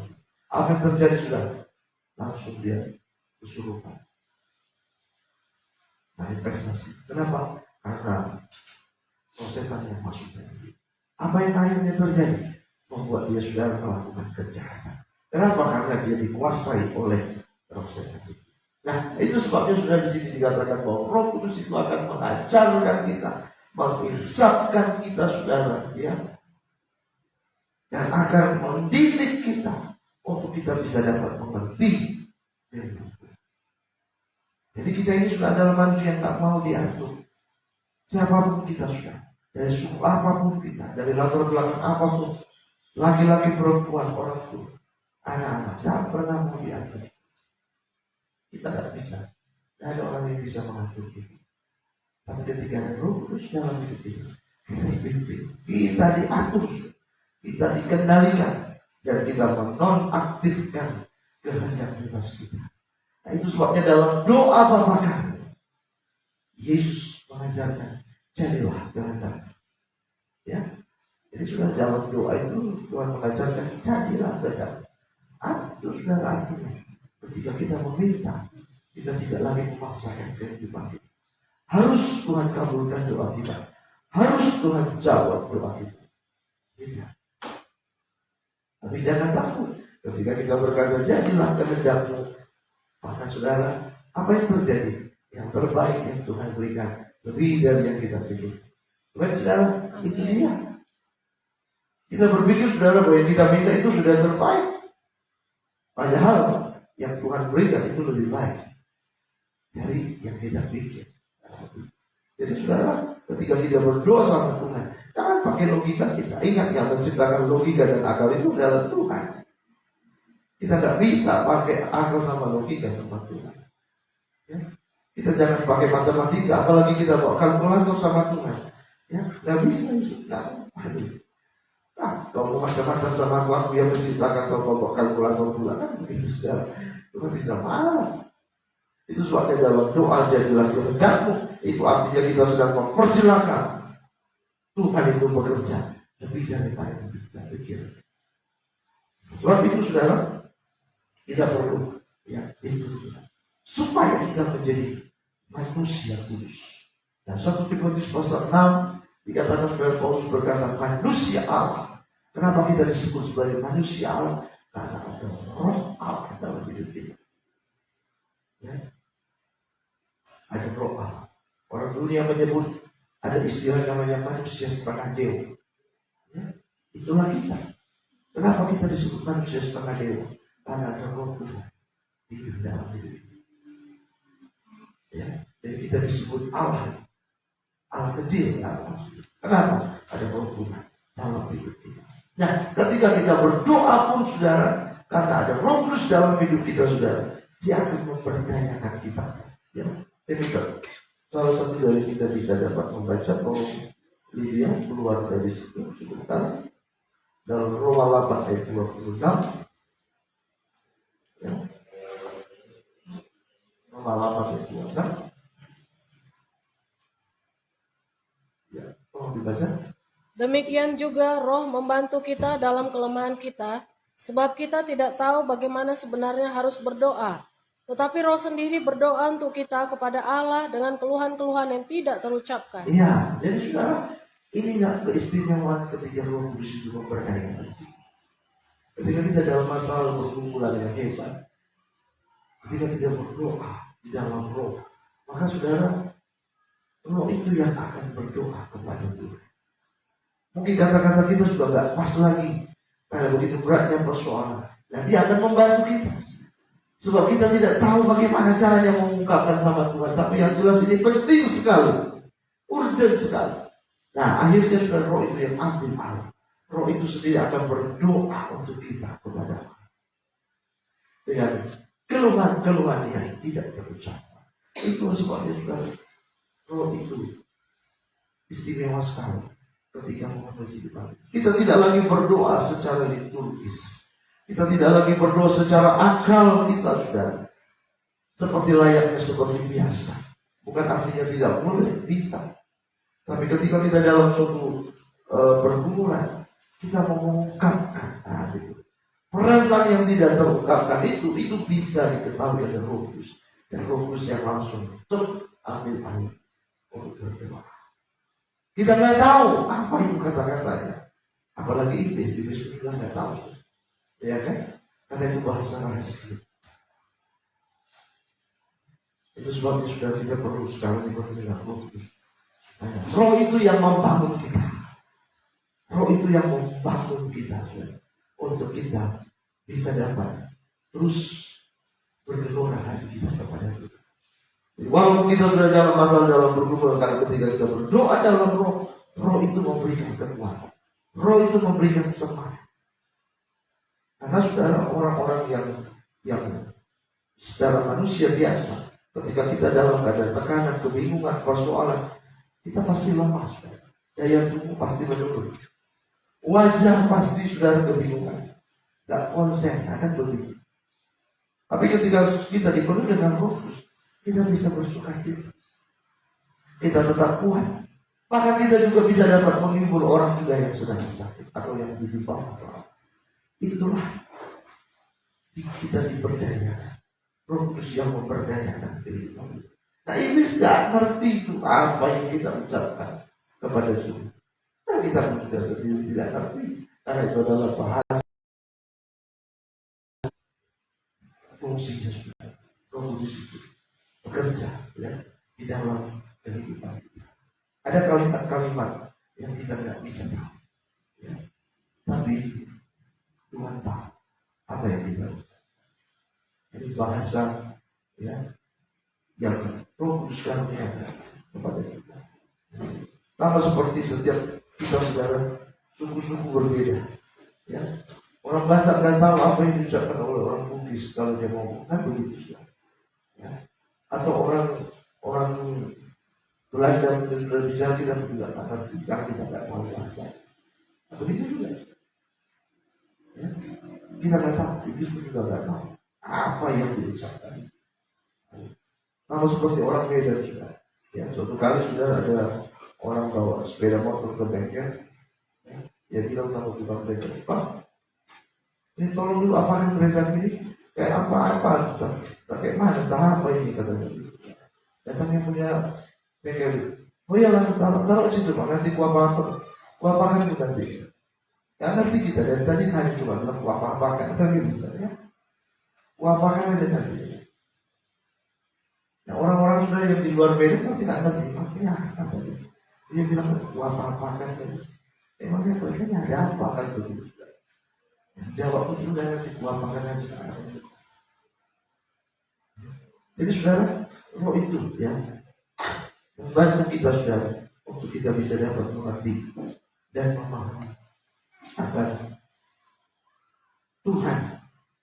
Apa yang terjadi saudara? Langsung dia kesurupan. Manifestasi. Kenapa? Karena roh setan yang masuk dari. Apa yang akhirnya terjadi? Membuat dia sudah melakukan kejahatan. Kenapa? Karena dia dikuasai oleh roh setan. Nah, itu sebabnya sudah di sini dikatakan bahwa Roh Kudus itu akan mengajarkan kita, menginsapkan kita, saudara, ya, dan akan mendidik kita untuk kita bisa dapat mengerti. Jadi kita ini sudah adalah manusia yang tak mau diatur. Siapapun kita sudah, dari suku apapun kita, dari latar belakang apapun, laki-laki, perempuan, orang tua, anak-anak, tak pernah mau diatur. Kita tidak bisa. Tidak ada orang yang bisa mengatur kita. Tapi ketika ada Roh Kudus dalam hidup kita, kita dipimpin, kita diatur, kita dikendalikan, dan kita menonaktifkan kehendak bebas kita. Nah, itu sebabnya dalam doa Bapa Kami, Yesus mengajarkan, jadilah kehendak. Ya, jadi sudah dalam doa itu Tuhan mengajarkan, jadilah kehendak. Itu sudah artinya. Ketika kita meminta, kita tidak lagi memaksakan kehidupan kita. Harus Tuhan kabulkan doa kita. Harus Tuhan jawab doa kita. Tidak. Tapi jangan takut. Ketika kita berkata, jadilah kehendak-Mu, maka saudara, apa yang terjadi? Yang terbaik yang Tuhan berikan lebih dari yang kita pikir. Baik saudara, itu dia. Kita berpikir saudara bahwa yang kita minta itu sudah terbaik. Padahal yang Tuhan berikan itu lebih baik dari yang kita pikir. Jadi saudara, ketika kita berdoa sama Tuhan, jangan pakai logika kita. Ingat, yang menciptakan logika dan akal itu adalah Tuhan. Kita nggak bisa pakai akal sama logika sama Tuhan. Ya? Kita jangan pakai matematika, apalagi kita bawa kalkulator sama Tuhan. Ya, nggak bisa itu. Kalau macam-macam sama aku yang menciptakan kau bawa kalkulator pula kan begitu saudara. Tuhan bisa marah. Itu sebabnya dalam doa jadilah kehendak-Mu, itu artinya kita sedang mempersilakan Tuhan itu bekerja lebih daripada yang kita pikir. Sebab itu saudara, kita perlu ya itu supaya kita menjadi manusia kudus. Dan 1 Timotius pasal 6 dikatakan oleh Paulus berkata manusia Allah. Kenapa kita disebut sebagai manusia Allah? Karena ada roh Allah dalam hidup kita. Ya. Ada roh Allah. Orang dunia menyebut ada istilah namanya manusia setengah dewa. Ya. Itulah kita. Kenapa kita disebut manusia setengah dewa? Karena ada roh Tuhan di dalam hidup kita. Ya. Jadi kita disebut Allah. Allah kecil. Allah. Kenapa? Ada roh Tuhan dalam hidup kita. Nah, ketika kita berdoa pun saudara, karena ada Roh Kudus dalam hidup kita saudara, Dia akan memperdayakan kita. Ya, demikian. Salah satu dari kita bisa dapat membaca bahwa Lydia keluar dari situ sebentar dalam Roma 8 ayat 26. Ya. Roma 8 ayat 26. Ya, tolong dibaca.
Demikian juga Roh membantu kita dalam kelemahan kita, sebab kita tidak tahu bagaimana sebenarnya harus berdoa. Tetapi Roh sendiri berdoa untuk kita kepada Allah dengan keluhan-keluhan yang tidak terucapkan.
Iya, jadi saudara, inilah keistimewaan ketika Roh Kudus itu memperdayakan. Ketika kita dalam masalah pergumulan yang hebat, ketika kita berdoa di dalam Roh, maka saudara, Roh itu yang akan berdoa kepada Tuhan. Mungkin kata-kata kita sudah nggak pas lagi, karena begitu beratnya persoalan. Dan Dia akan membantu kita. Sebab kita tidak tahu bagaimana caranya mengungkapkan sama Tuhan. Tapi yang jelas ini penting sekali, urgent sekali. Nah, akhirnya saudara, Roh itu yang ambil alih. Roh itu sendiri akan berdoa untuk kita kepada Allah. Dengan keluhan-keluhan yang tidak terucapkan. Itu sebabnya saudara, Roh itu istimewa sekali ketika memenuhi hidup kita. Kita tidak lagi berdoa secara liturgis. Kita tidak lagi berdoa secara akal kita, saudara. Seperti layaknya seperti biasa. Bukan artinya tidak boleh, bisa. Tapi ketika kita dalam suatu pergumulan, kita mengungkapkan perasaan yang tidak terungkapkan itu bisa diketahui oleh Roh Kudus. Dan Roh Kudus yang langsung ambil alih untuk berdoa. Kita nggak tahu apa itu kata-katanya. Apalagi iblis juga nggak tahu. Ya kan? Karena itu bahasa rahasia. Itu sebabnya sudah kita perlu sekali berdoa Roh Kudus. Roh itu yang membangun kita. Roh itu yang membangun kita untuk kita bisa dapat terus bergelora hati kita kepada Tuhan. Walaupun kita sudah dalam masalah dalam bergumul, karena ketika kita berdoa dalam Roh, Roh itu memberikan kekuatan. Roh itu memberikan semangat. Karena saudara, orang-orang yang secara manusia biasa, ketika kita dalam keadaan tekanan, kebingungan, persoalan, kita pasti lemah. Daya tubuh pasti menurun. Wajah pasti saudara kebingungan. Gak konsen, akan begitu. Tapi ketika kita dipenuhi dengan Roh Kudus, kita bisa bersuka cita. Kita tetap kuat. Maka kita juga bisa dapat menghibur orang juga yang sedang sakit atau yang ditimpa masalah. Itulah kita diperdayakan. Roh Kudus yang memperdayakan kehidupan. Nah, iblis gak ngerti itu apa yang kita ucapkan kepada Tuhan. Nah, kita pun juga sendiri tidak ngerti. Karena itu adalah bahasa fungsinya sudah. Roh Kudus itu bekerja ya, di dalam kehidupan kita. Ada kalimat-kalimat yang kita tidak bisa tahu. Ya. Tapi Tuhan tahu apa yang kita ucapkan. Ini bahasa ya, yang Roh Kudus karuniakan kepada kita. Sama seperti setiap kita saudara, suku-suku berbeda. Ya. Orang Batak nggak tahu apa yang diucapkan oleh orang Bugis kalau dia ngomong, kan begitu. Ya. Atau orang Belanda sudah bisa, kita juga tak ngerti, karena kita tak tahu bahasa. Nah, begitu juga. Ya. Kita nggak tahu, Iblis pun juga nggak tahu apa yang diucapkan. Sama seperti orang Medan sudah. Ya, suatu kali sudah ada orang bawa sepeda motor ke bengkel. Ya, dia bilang sama tukang bengkel, Pak, ini tolong dulu apakan kereta ini, kayak apa-apa, kayak mana, entah apa ini katanya. Datangnya punya bengkel, oh ya lah, taruh situ Pak, nanti kuapakan itu nanti. Ya ngerti kita, dari tadi hanya cuma bilang kuapakan, kan gitu ya. Kuapakan aja nanti. Nah, orang-orang sudah yang di luar Medan pasti nggak ngerti, maksudnya apa ini? Dia bilang kuapakan tadi. Emangnya kuapakannya ada apa kan begitu? Jawab pun sudah nanti kuapakan aja. Jadi saudara, Roh itu ya membantu kita saudara untuk kita bisa dapat mengerti dan memahami akan Tuhan,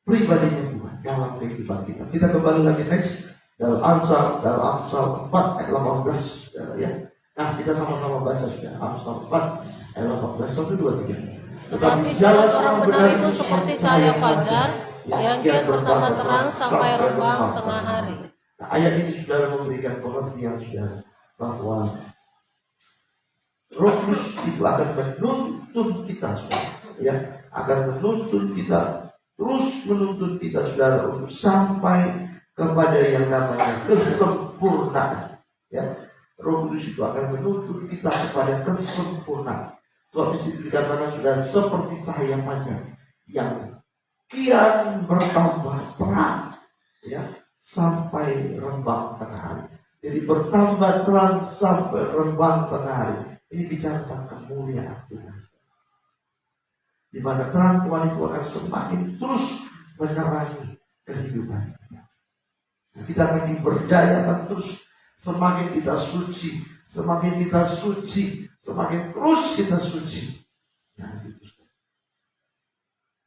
pribadinya Tuhan dalam kehidupan kita. Kita kembali lagi next dalam Amsal 4 ayat 18, ya. Nah, kita sama-sama baca sudah Amsal 4 ayat 18, 1, 2, 3.
Tetapi jalan orang benar itu seperti cahaya fajar yang kian bertambah terang sampai rembang tengah hari.
Nah, ayat ini sudah memberikan pengertian sudah bahwa Roh Kudus itu akan menuntun kita, saudara, ya, akan menuntun kita, terus menuntun kita, saudara, untuk sampai kepada yang namanya kesempurnaan. Ya, Roh Kudus itu akan menuntun kita kepada kesempurnaan. Sebab di situ dikatakan, saudara, seperti cahaya fajar yang kian bertambah terang, ya, sampai rembang tengah hari. Jadi bertambah terang sampai rembang tengah hari. Ini bicara tentang kemuliaan Tuhan. Di mana terang Tuhan itu akan semakin terus menerangi kehidupan kita. Kita akan diberdayakan terus, semakin kita suci, semakin kita suci, semakin terus kita suci. Nah,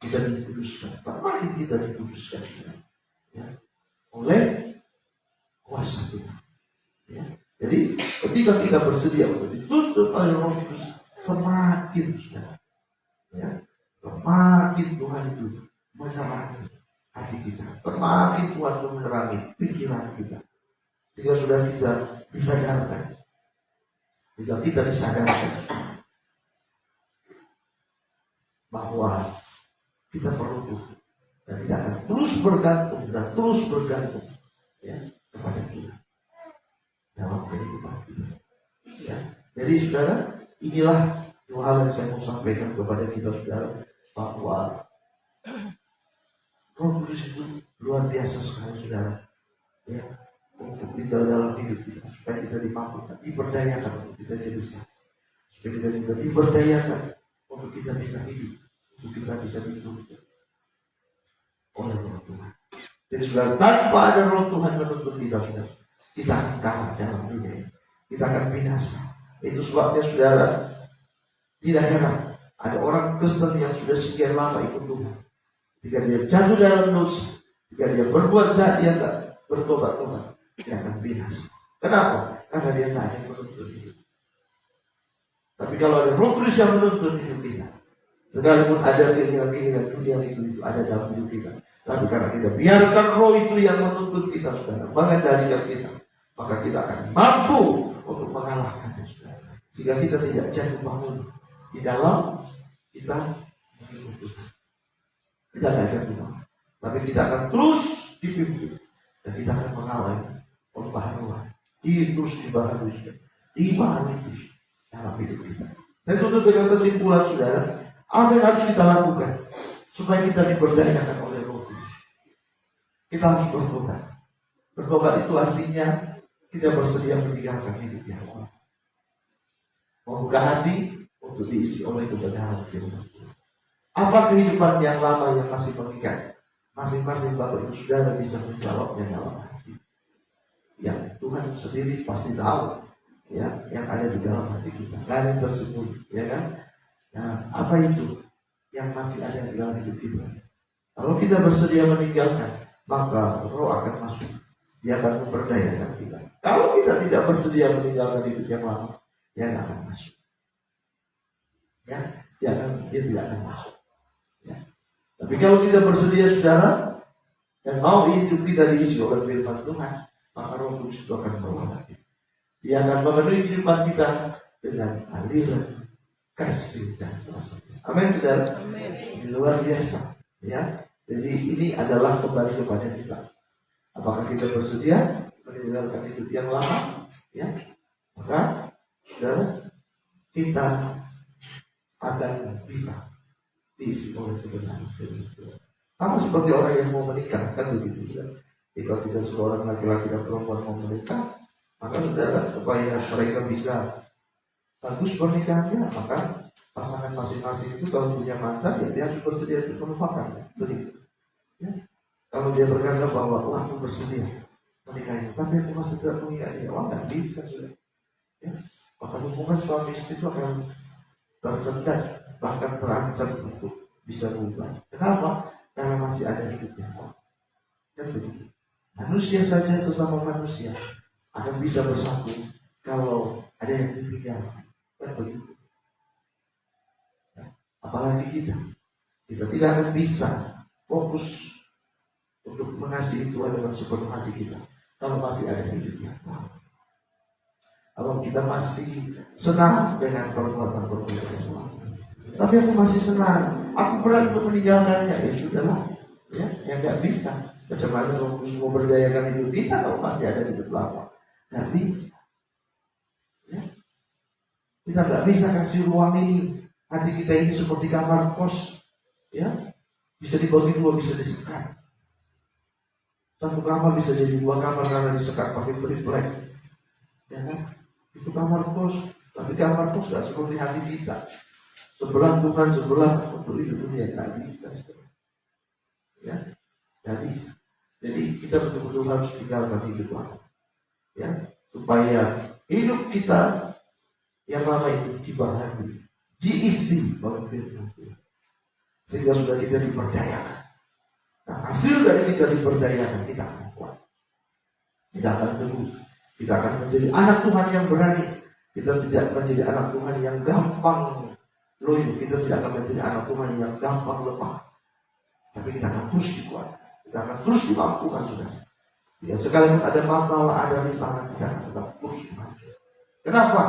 kita dikuduskan, semakin kita dikuduskan, ya, oleh kuasa Tuhan. Ya. Jadi ketika kita bersedia untuk dituntun oleh Roh Kudus, semakin, ya, semakin Tuhan itu menerangi hati kita, semakin Tuhan itu menerangi pikiran kita, sehingga sudah kita disadarkan, jika kita disadarkan bahwa kita perlu Tuhan dan kita akan terus bergantung dan terus bergantung, ya, kepada Tuhan dalam kehidupan kita. Ya. Jadi saudara, inilah dua hal yang saya mau sampaikan kepada kita, saudara, bahwa Roh Kudus itu luar biasa sekali, saudara, ya, untuk kita dalam hidup kita, supaya kita dimampukan, diberdayakan untuk kita jadi saksi, supaya kita juga diberdayakan untuk kita bisa hidup, untuk kita bisa dituntun oleh Roh Tuhan. Jadi saudara, tanpa ada Roh Tuhan menuntun kita, saudara, kita akan kalah dalam dunia ini. Kita akan binasa. Itu sebabnya, saudara, tidak heran ada orang Kristen yang sudah sekian lama ikut Tuhan. Jika dia jatuh dalam dosa, jika dia berbuat jahat, dia tak bertobat-tobat, dia akan binasa. Kenapa? Karena dia tak ada yang menuntun hidup. Tapi kalau ada Roh Kudus yang menuntun hidup kita, sekalipun ada keinginan-keinginan dunia itu ada dalam hidup kita, tapi karena kita biarkan Roh itu yang menuntun kita, saudara, mengendalikan kita, maka kita akan mampu untuk mengalahkannya, saudara. Sehingga kita tidak jatuh bangun di dalam kita mengikut Tuhan. Kita tidak jatuh bangun, tapi kita akan terus dipimpin dan kita akan mengalami pembaharuan, terus dibaharui, terus dalam hidup kita. Saya tutup dengan kesimpulan, saudara, apa yang harus kita lakukan supaya kita diberdayakan oleh Roh Kudus? Kita harus bertobat. Bertobat itu artinya kita bersedia meninggalkan hidup yang lama, membuka hati untuk diisi oleh kebenaran firman Tuhan. Apa kehidupan yang lama yang masih mengikat? Masing-masing Bapak Ibu Saudara bisa menjawabnya dalam hati. Yang Tuhan sendiri pasti tahu, ya, yang ada di dalam hati kita. Gak ada yang tersembunyi, ya kan? Nah, apa itu yang masih ada di dalam hidup kita? Kalau kita bersedia meninggalkan, maka Roh akan masuk. Dia akan memberdayakan kita. Kalau kita tidak bersedia meninggalkan hidup yang lama, dia akan masuk. Ya, dia tidak akan masuk. Ya. Tapi kalau kita bersedia, saudara, dan mau hidup kita diisi oleh firman Tuhan, maka Roh Kudus itu akan membawa kita. Dia akan memenuhi kehidupan kita dengan aliran kasih dan kuasa. Amin, saudara. Amin. Luar biasa. Ya. Jadi ini adalah kembali kepada kita. Apakah kita bersedia meninggalkan hidup yang lama? Ya. Maka, saudara, kita akan bisa diisi oleh kebenaran firman Tuhan. Sama seperti orang yang mau menikah, kan begitu, ya. Jika kita seorang laki-laki dan perempuan mau menikah, maka saudara, supaya mereka bisa bagus pernikahannya, maka pasangan masing-masing itu kalau punya mantan, ya dia harus bersedia untuk melupakan. Begitu. Ya. Kalau dia berkata bahwa aku bersedia menikahi, tapi aku masih tidak mengingat dia, nggak bisa, sudah. Ya. Maka hubungan suami istri itu akan tersendat bahkan terancam untuk bisa berubah. Kenapa? Karena masih ada hidupnya. Kan begitu. Manusia saja sesama manusia akan bisa bersatu kalau ada yang ditinggal. Kan begitu. Apalagi kita tidak akan bisa fokus untuk mengasihi Tuhan dengan sepenuh hati kita kalau masih ada hidupnya. Kalau kita masih senang dengan perbuatan-perbuatan Tuhan, tapi aku masih senang, aku berat untuk meninggalkannya, ya sudahlah, ya, yang nggak bisa. Bagaimana Roh Kudus mau berdayakan hidup kita kalau masih ada hidup lama? Nggak bisa. Ya. Kita nggak bisa kasih ruang ini. Hati kita ini seperti kamar kos, ya, bisa dibagi dua, bisa disekat. Satu kamar bisa jadi dua kamar karena disekat pakai triplek, ya kan? Itu kamar kos, tapi kamar kos nggak seperti hati kita. Sebelah Tuhan, sebelah untuk hidup dunia, nggak bisa, ya, nggak bisa. Jadi kita betul-betul harus tinggalkan hidup lama, ya, supaya hidup kita yang lama itu dibaharui, diisi oleh firman Tuhan, sehingga sudah kita diperdayakan. Nah, hasil dari kita diperdayakan, kita akan kuat, kita akan teguh, kita akan menjadi anak Tuhan yang berani. Kita tidak menjadi anak Tuhan yang gampang loyo, kita tidak akan menjadi anak Tuhan yang gampang lemah, tapi kita akan terus dikuatkan, kita akan terus dimampukan, sudah. Ya, sekalipun ada masalah, ada rintangan, kita akan tetap terus maju. Kenapa?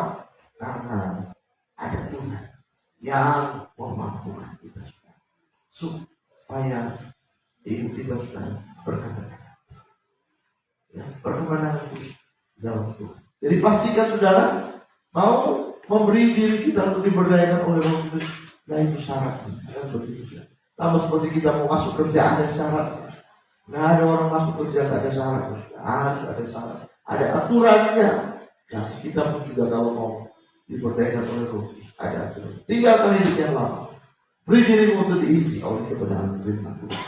Karena ada Tuhan yang memampukan kita, supaya hidup kita sudah berkenan, ya, berkenan terus dalam Tuhan. Jadi pastikan saudara mau memberi diri kita untuk diberdayakan oleh Roh Kudus. Nah, itu syaratnya, kan begitu. Sama seperti kita mau masuk kerja, ada syaratnya. Nah, ada orang masuk kerja tidak ada syarat, harus ada syarat, ada aturannya. Nah, kita pun juga kalau mau diberdayakan oleh Roh Kudus, ada aturan. Tinggalkan hidup yang lama, beri dirimu untuk diisi oleh kebenaran firman Tuhan,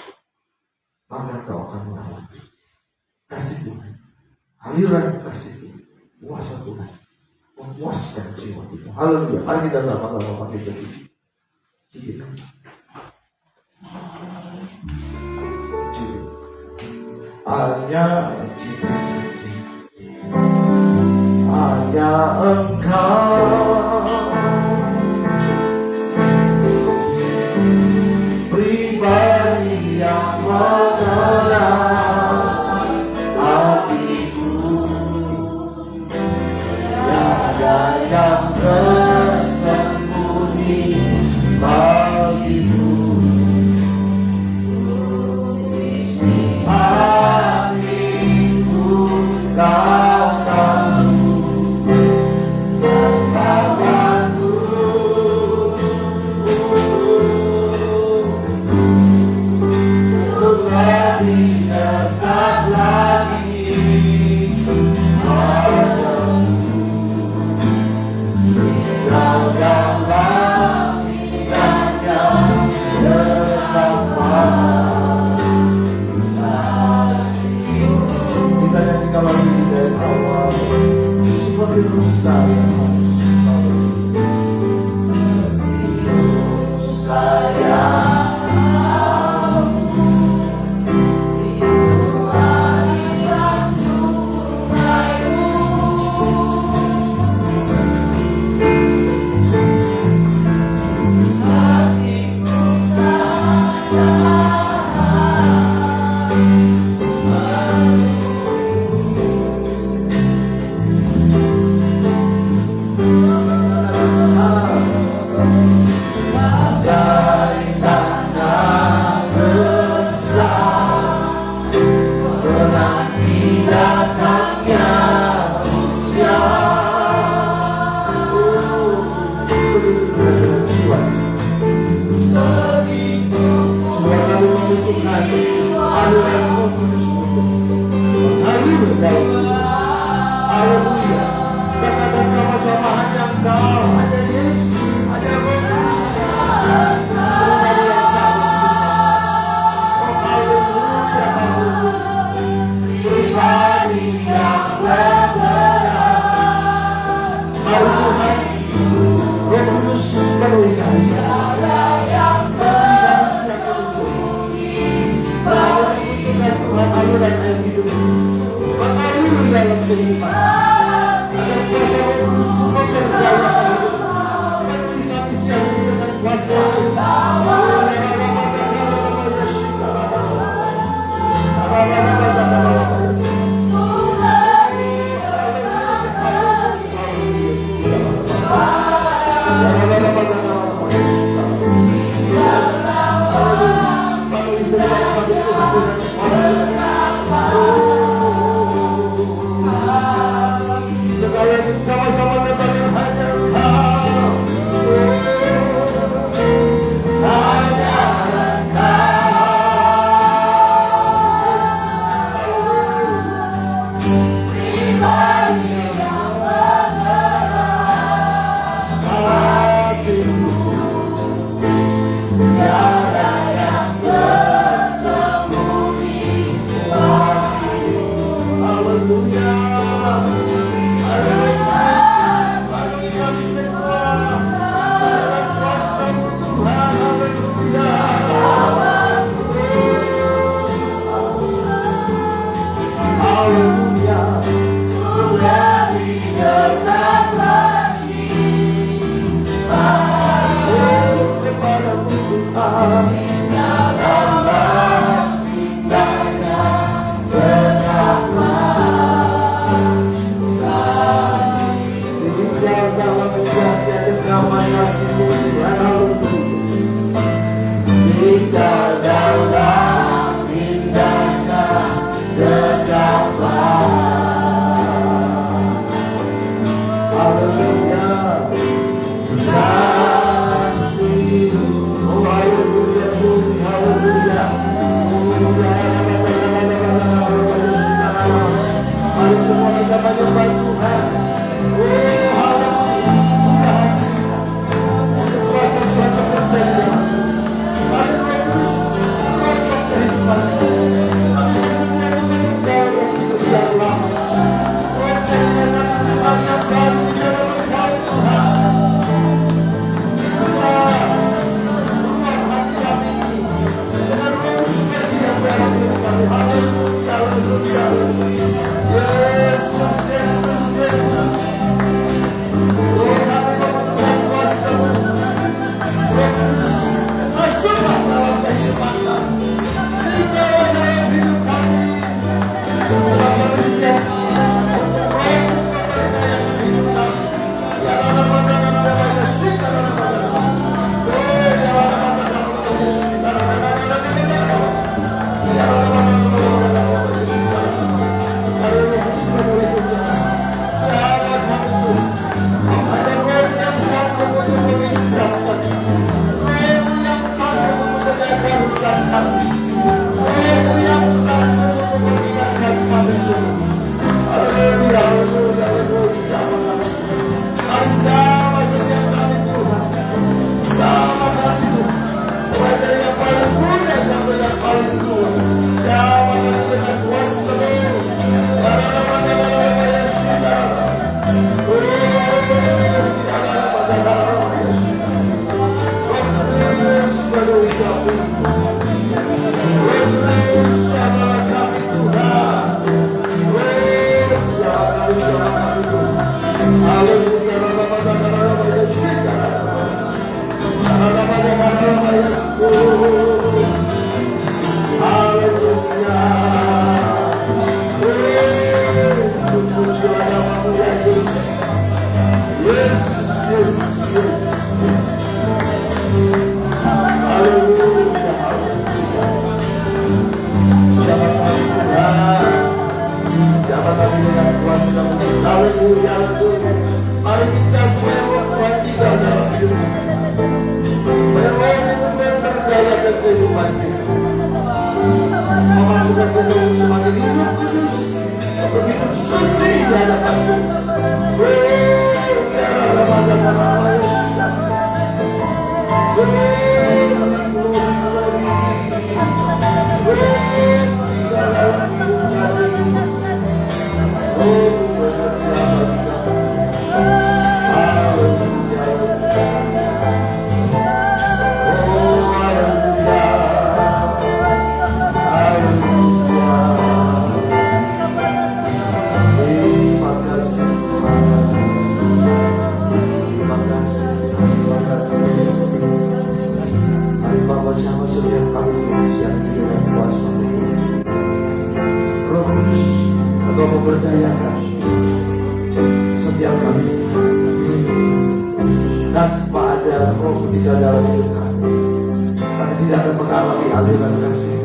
maka kau akan mengalami kasih Tuhan, aliran kasih Tuhan, kuasa Tuhan memuaskan jiwa kita. Haleluya. Mari kita sama-sama pakai berdiri. Hanya Engkau pribadi yang mengenal hatiku, tiada yang tersembunyi bagimu. Hatiku kau tahu, bersamaku. Lebih dekat lagi padamu, kau dalam hidupnya bersama. Kita nyanyikan lagi dari awal seperti rusa yang Roh Kudus penuhi kami. beriman. Ada kuasa Roh Kudus bekerja yang harus bagi kami siang ini dengan kuasa. Sekali sama-sama datang yang hanya Engkau. Hanya memberdayakan setiap kali tanpa ada roh ketika dalam hidup kami. Kami tidak akan mengalami aliran kasih.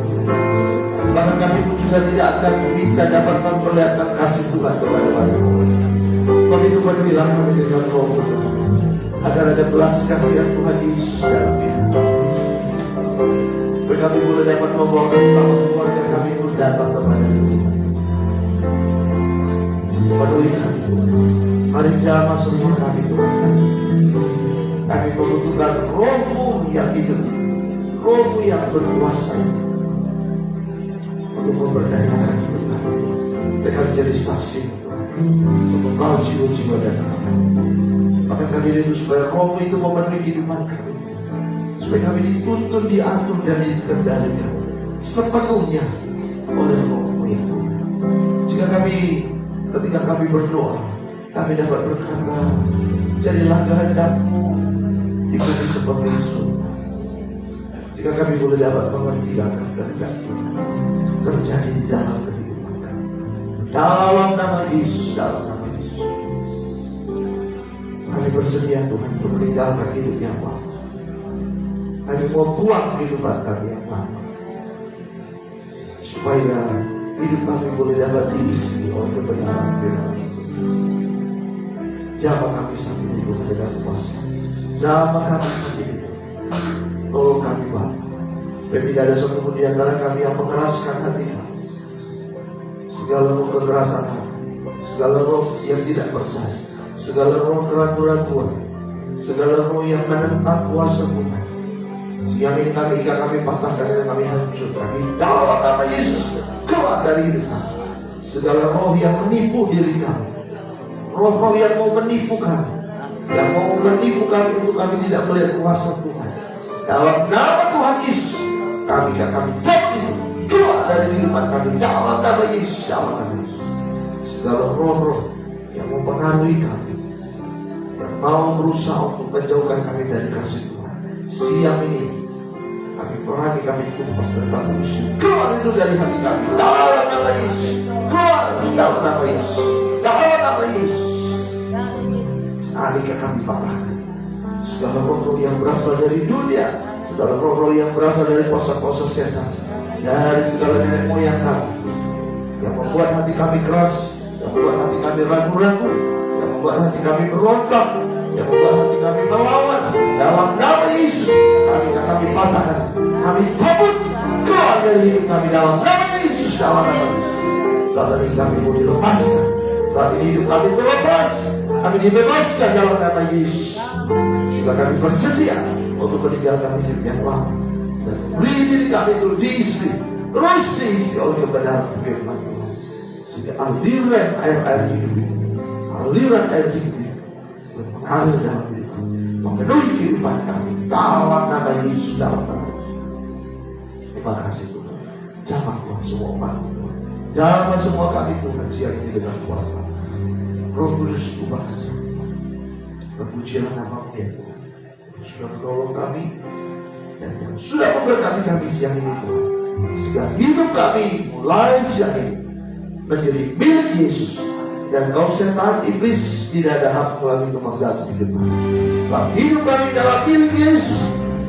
Bahkan kami pun juga tidak akan bisa dapat memperlihatkan kasih Tuhan kepada mereka. Kami itu berbilang kami dengan roh Kudus agar ada belas kasihan Tuhan Yesus dalam hidup kami. Supaya kami boleh dapat membawakan keluarga kami pun datang kepada Tuhan. Peduli kami Tuhan. Mari jamah semua kami Tuhan. Kami membutuhkan roh-Mu yang hidup, roh-Mu yang berkuasa untuk memberdayakan hidup kami. Mereka menjadi saksi untuk membawa jiwa-jiwa dan kami. Maka kami rindu supaya roh-Mu itu memenuhi kehidupan kami, supaya kami dituntun, diatur dan dikendalikan sepenuhnya oleh roh-Mu itu. Jika kami, ketika kami berdoa, kami dapat berkata, jadilah kehendak-Mu di bumi seperti di surga. Jika kami boleh dapat mengerti akan kehendak-Mu terjadi di dalam kehidupan kami, dalam nama Yesus, dalam nama Yesus. Kami bersedia Tuhan untuk meninggalkan hidup yang lama. Kami mau buang kehidupan kami yang lama, supaya hidup kami boleh dapat diisi oleh kebenaran firman. Jamah kami saat ini Tuhan dengan kuasa. Jamah kami saat ini, tolong kami Bapa. Dan tidak ada satu pun di antara kami yang mengeraskan hati kami. Segala roh kekerasan hati, segala roh yang tidak percaya, segala roh keraguan-raguan, segala roh yang menentang kuasa Tuhan, yang ini kami, jika kami patahkan dan kami hancurkan di dalam nama Yesus, keluar dari hidup kami. Segala roh yang menipu diri kami, roh-roh yang mau menipu kami, yang mau menipu kami untuk kami tidak melihat kuasa Tuhan, dalam nama Tuhan Yesus, kami jatuh keluar dari kehidupan kami dalam nama Yesus, dalam nama Yesus. Segala roh-roh yang mempengaruhi kami, yang mau berusaha untuk menjauhkan kami dari kasih Tuhan, siang ini kami perangi, kami tumpas dan kami usir keluar itu dari hati kami dalam nama Yesus, keluar dalam nama Yesus, dalam nama Yesus. Alihkan kami patahkan segala roh-roh yang berasal dari dunia, segala roh-roh yang berasal dari kuasa-kuasa setan, dari segala nenek moyang kami yang membuat hati kami keras, yang membuat hati kami ragu-ragu, yang membuat hati kami berontak, yang membuat hati kami melawan. Dalam nama Yesus, kami patahkan, kami cabut keluar dari hidup kami dalam nama Yesus, dalam nama Yesus. Saat ini kami mau dilepaskan, saat ini hidup kami terlepas, kami dibebaskan dalam nama Yesus. Jika kami bersedia untuk meninggalkan hidup yang lama dan beri diri kami itu diisi, terus diisi oleh kebenaran firman Tuhan, sehingga aliran air hidup itu, aliran air hidup itu mengalir dalam hidup kami, memenuhi kehidupan kami dalam nama Yesus, dalam nama Yesus. Terima kasih Tuhan. Jamah Tuhan semua umat Tuhan, jamah semua kami Tuhan siang ini dengan kuasa Roh Kudus ubah. Terpujilah nama-Mu ya Tuhan, sudah menolong kami dan yang sudah memberkati kami siang ini Tuhan, sehingga hidup kami mulai siang ini menjadi milik Yesus, dan kau setan iblis tidak ada hak lagi untuk mengganggu hidup kami. Dalam hidup kami dalam milik Yesus,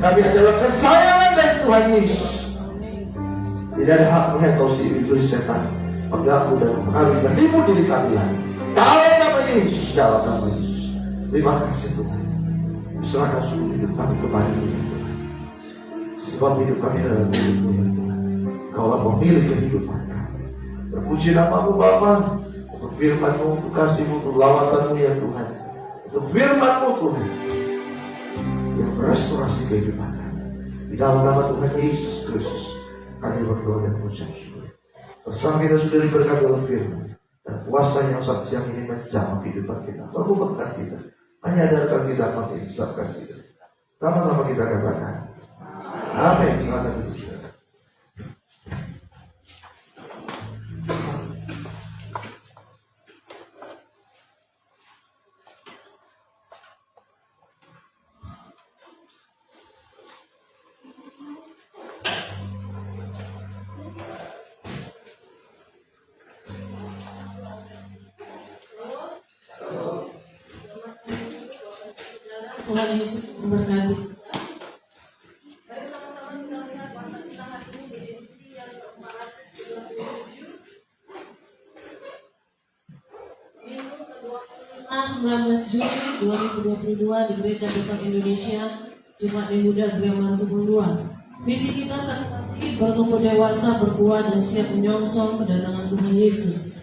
kami adalah kesayangan dari Tuhan Yesus. Tidak ada hak melihat si iblis setan mengganggu dan mengalih menipu diri kami lagi. Dalam nama Yesus, dalam nama Yesus. Terima kasih Tuhan. Serahkan seluruh hidup kami kepada-Mu ya Tuhan. Sebab hidup kami adalah milik-Mu ya Tuhan. Kaulah pemilik kehidupan kami. Terpuji nama-Mu Bapa, untuk firman-Mu, untuk kasih-Mu, untuk lawatan-Mu ya Tuhan, untuk firman-Mu Tuhan yang merestorasi kehidupan kami. Di dalam nama Tuhan Yesus Kristus kami berdoa dan mengucap syukur. Bersama kita sudah diberkati oleh firman dan kuasa yang saat siang ini menjamah kehidupan kita, merubahkan kita, menyadarkan kita, menginsapkan kita. Sama-sama kita katakan amin. Silakan duduk.
Tuhan Yesus memberkati. Nah, 19 Juli 2022 di Gereja Bethel Indonesia, Jemaat Yehuda Gema Tubuh 2. Misi kita saat ini bertumbuh dewasa, berbuah dan siap menyongsong kedatangan Tuhan Yesus.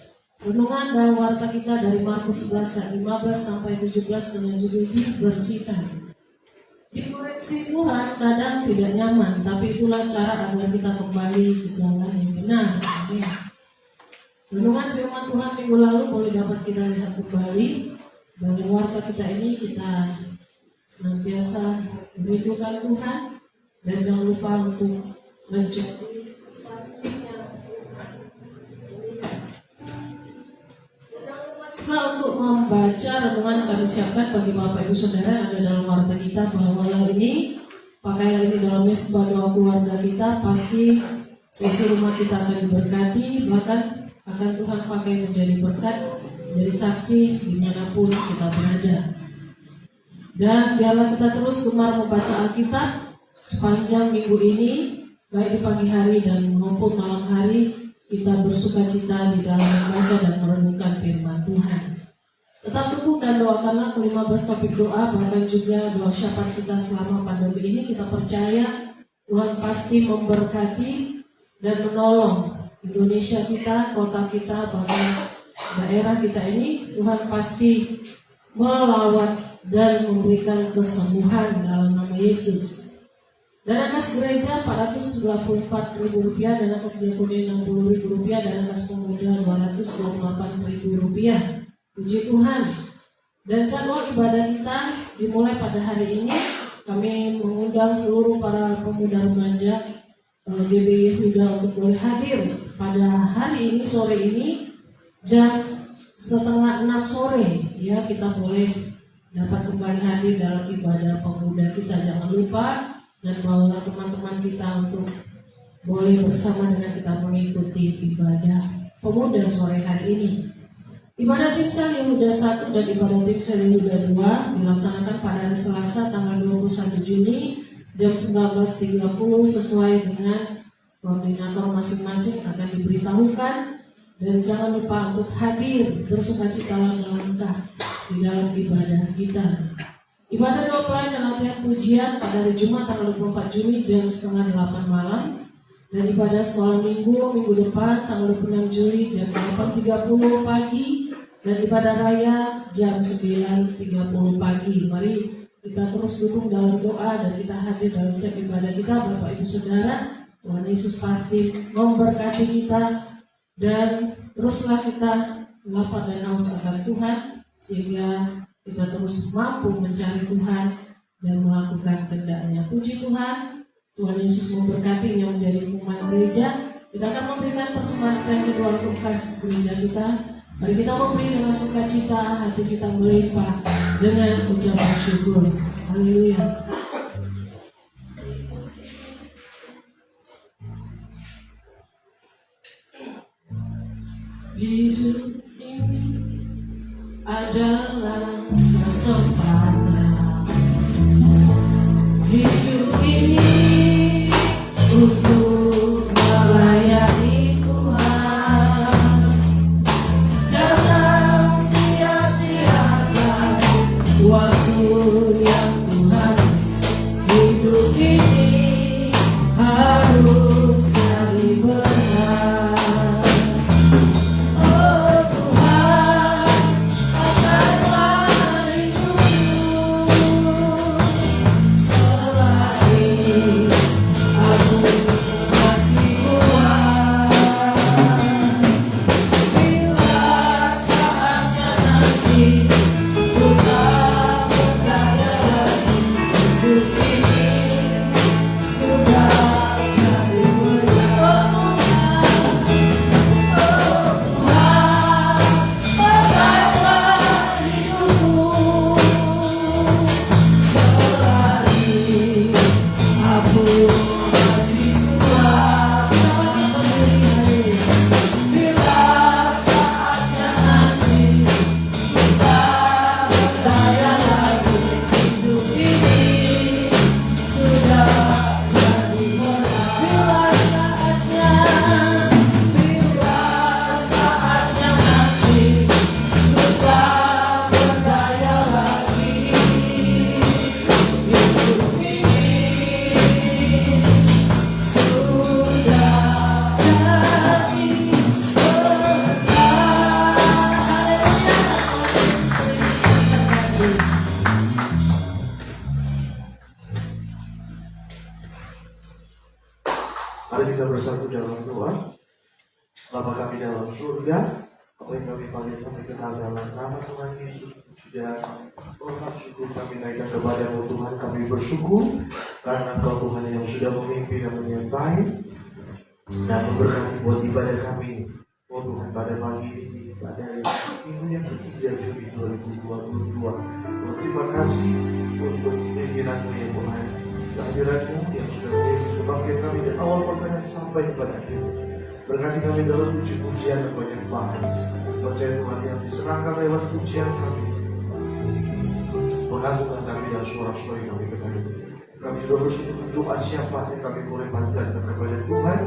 Renungan dalam warta kita dari Markus 11 ayat 15 sampai 17 dengan judul dibersihkan. Dikoreksi Tuhan kadang tidak nyaman, tapi itulah cara agar kita kembali ke jalan yang benar. Amin. Renungan firman Tuhan minggu lalu boleh dapat kita lihat kembali. Dalam warta kita ini kita senantiasa merindukan Tuhan dan jangan lupa untuk mencari juga untuk membaca renungan kami siapkan bagi Bapak Ibu Saudara yang ada dalam warta kita, bahwa pakailah ini dalam mesbah doa keluarga kita, pasti sesi rumah kita akan diberkati, bahkan akan Tuhan pakai menjadi berkat, jadi saksi dimanapun kita berada. Dan biarlah kita terus gemar membaca Alkitab sepanjang minggu ini, baik di pagi hari dan maupun malam hari, kita bersuka cita di dalam membaca dan merenungkan firman Tuhan. Tetap dukung dan doakanlah ke-15 topik doa, bahkan juga doa syafaat kita selama pandemi ini. Kita percaya Tuhan pasti memberkati dan menolong Indonesia kita, kota kita, bahkan daerah kita ini. Tuhan pasti melawat dan memberikan kesembuhan dalam nama Yesus. Dana kas gereja Rp494.000, dana kas diakonia Rp60.000, dana kas pemuda Rp228.000. Puji Tuhan. Dan jadwal ibadah kita dimulai pada hari ini. Kami mengundang seluruh para pemuda remaja GB Yehuda untuk boleh hadir pada hari ini, sore ini jam 5:30 sore. Ya, kita boleh dapat kembali hadir dalam ibadah pemuda kita. Jangan lupa dan bawalah teman-teman kita untuk boleh bersama dengan kita mengikuti ibadah pemuda sore hari ini. Ibadah Timsel Yehuda 1 dan ibadah Timsel Yehuda 2 dilaksanakan pada hari Selasa tanggal 21 Juni jam 19.30 sesuai dengan koordinator masing-masing akan diberitahukan. Dan jangan lupa untuk hadir bersukacitalah melangkah di dalam ibadah kita. Ibadah doa pelayan dan latihan pujian pada hari Jumat tanggal 24 Juni jam 7:30 malam. Dan ibadah sekolah minggu depan tanggal 26 Juli jam 8.30 pagi. Dan ibadah raya jam 9.30 pagi. Mari kita terus dukung dalam doa dan kita hadir dalam setiap ibadah kita. Bapak Ibu Saudara, Tuhan Yesus pasti memberkati kita. Dan teruslah kita lapar dan haus akan Tuhan, sehingga kita terus mampu mencari Tuhan dan melakukan kehendak-Nya. Puji Tuhan, Tuhan Yesus memberkati yang menjadi umat gereja. Kita akan memberikan persembahan yang kedua untuk kas gereja kita. Mari kita memberi dengan sukacita, hati kita melimpah dengan ucapan syukur. Haleluya. Hidup ini adalah kesempatan. Hidup ini untuk melayani Tuhan. Jangan sia-siakan waktu yang Tuhan. Hidup ini harus jadi benar. Oh Tuhan, akanlah hidupku.
bersatu dalam doa. Bapa kami dalam surga, apa yang kami panggil kami kenal dalam nama Tuhan Yesus. Dan hormat syukur kami naikkan kepada-Mu Tuhan. Kami bersyukur karena Engkau Tuhan yang sudah memimpin dan menyertai dan memberkati buat ibadah kami. Oh Tuhan, pada pagi ini, pada minggu yang ketiga Juli 2022. Oh, terima kasih untuk pimpinan-Mu yang Tuhan, kehadiran-Mu yang sudah menjadi kebangkitan kami dari awal pertengahan sampai kepada akhir. Berkati kami dalam puji-pujian dan penyembahan. Percaya Tuhan yang diserahkan lewat pujian kami, mengagungkan kami dan suara-suara yang kami kepada kami juga bersyukur doa syafaat yang kami boleh panjatkan kepada Tuhan.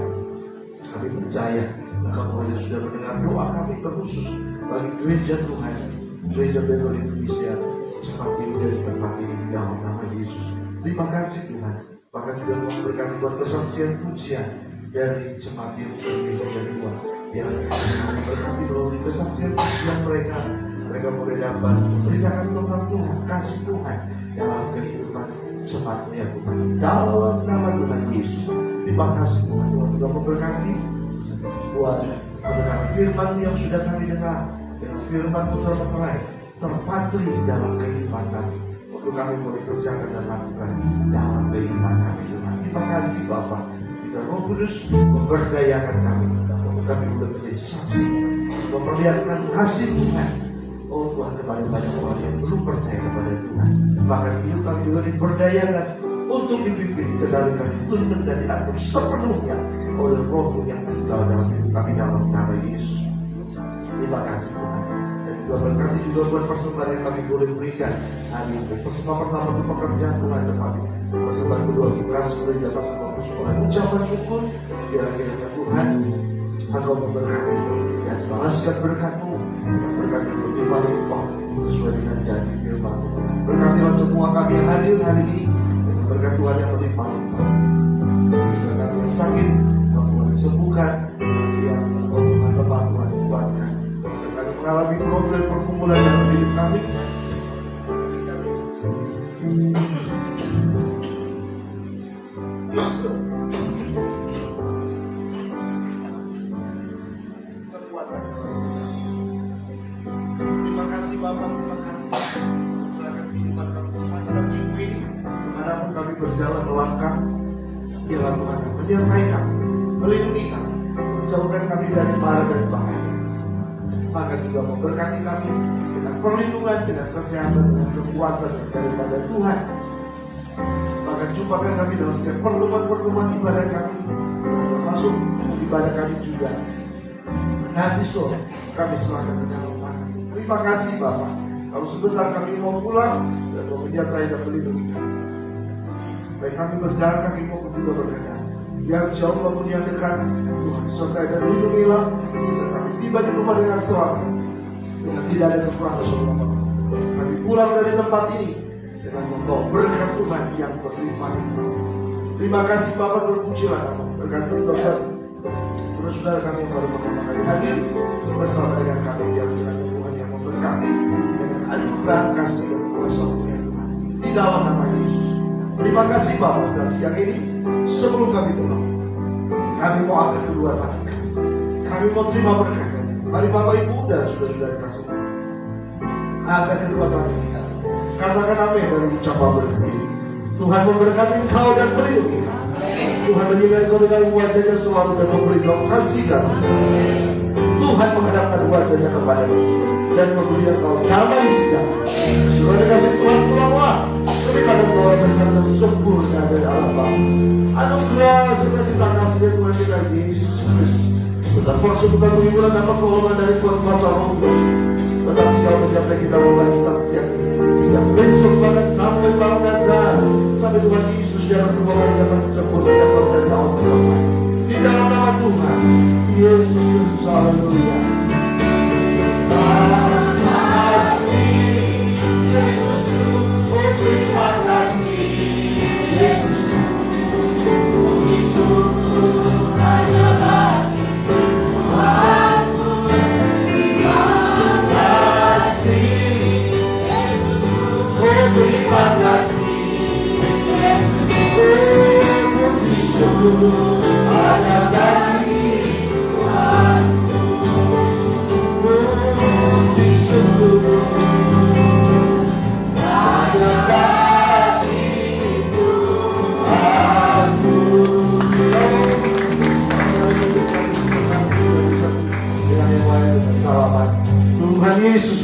Kami percaya Engkau Tuhan yang sudah mendengar doa kami terkhusus bagi gereja Tuhan, gereja Betel Indonesia, seperti dari tempat ini di dalam nama Yesus. Terima kasih Tuhan. Bahkan juga memberikan buat kesaksian pujian dari jemaat yang berbeda dari luar, yang berkati melalui kesaksian pujian mereka. Mereka boleh dapat memberitakan tentang Tuhan, kasih Tuhan dalam kehidupan jemaatnya Tuhan. Dalam nama Tuhan Yesus. Terima kasih Tuhan. Tuhan juga memberkati buat mendengar firman yang sudah kami dengar, dan firman terpeterai terpatri dalam kehidupan kami, untuk kami boleh kerjakan dan lakukan dalam kehidupan kami Tuhan. Terima kasih Bapa. Jika Roh Kudus memberdayakan kami, untuk kami boleh menjadi saksi, memperlihatkan kasih Tuhan. Oh Tuhan, kepada banyak orang yang belum percaya kepada Tuhan, bahkan hidup kami juga diberdayakan untuk dipimpin, dikendalikan, dituntun dan diatur sepenuhnya oleh Roh yang tinggal dalam hidup kami dalam nama Yesus. Terima kasih Tuhan. Dan juga berkati juga buat persembahan yang kami boleh berikan hari ini. Persembahan pertama untuk pekerjaan Tuhan depan, persembahan kedua ikhlas boleh dapat sebuah ucapan syukur. Kira-kira Tuhan, Engkau memberkati dan balaskan berkat-Mu, berkati firman upah sesuai dengan janji firman-Mu. Berkatilah semua kami yang hadir hari ini, berkat Tuhan yang melimpah-limpah. Berkat yang sakit, Tuhan disembuhkan, yang Tuhan lemah, Tuhan dikuatkan. Kami mengalami problem pergumulan dalam hidup kami. Terima kasih Bapak, terima kasih. Silakan kehidupan kami sepanjang minggu ini, dimanapun kami berjalan melangkah, biarlah Tuhan menyertai kami, melindungi kami, menjauhkan kami dari mara dan bahaya. Maka juga memberkati kami dengan perlindungan, dengan kesehatan, dengan kekuatan daripada Tuhan. Maka jumpakan kami dalam setiap pertemuan-pertemuan ibadah kami, termasuk ibadah kami juga. Nanti sore kami serahkan ke dalam tangan. Terima kasih Bapak. Kalau sebentar kami mau pulang dan mau menyertai dan melindungi kami. Baik kami berjalan, kami mau juga berkenan. Yang jauh maupun yang dekat, Tuhan sertai dan lindungilah sehingga kami tiba di rumah dengan selamat, dengan tidak ada kekurangan semua. Kami pulang dari tempat ini dengan membawa berkat Tuhan yang berlimpah. Terima kasih Bapak, terpujilah berkat Tuhan. Terus saudara kami yang baru pertama kali hadir bersama dengan kami, yang Tuhan yang memberkati dengan anugerah kasih dan kuasa Tuhan di dalam nama Yesus. Terima kasih Bapak. Dan siang ini sebelum kami pulang, kami mau angkat kedua tangan kami. Kami mau terima berkat. Mari Bapak Ibu dan saudara-saudara kasih angkat kedua tangan kita. Katakan amin dari ucapan berkat ini. Tuhan memberkati engkau dan melindungi engkau. Tuhan menyinari kau dengan wajahnya selalu dan memberi kau kasih karunia. Tuhan menghadapkan wajahnya kepadamu dan memberi kau damai sejahtera. Sudah dikasih Tuhan pulanglah daripada kau berkat yang sempurna dari Allah Bapa. Anugerah serta cinta kasih dari Tuhan kita Yesus Kristus. Tetap masuk bukan penghiburan apa kehormatan dari Tuhan Kuasa Roh Kudus. Tetapi kau menyertai kita mulai saksian yang besok bahkan sampai malam dan sampai Tuhan Yesus dalam kebawaan zaman sempurna dan berkata di dalam nama Tuhan Yesus Kristus. Haleluya. Terima kasih.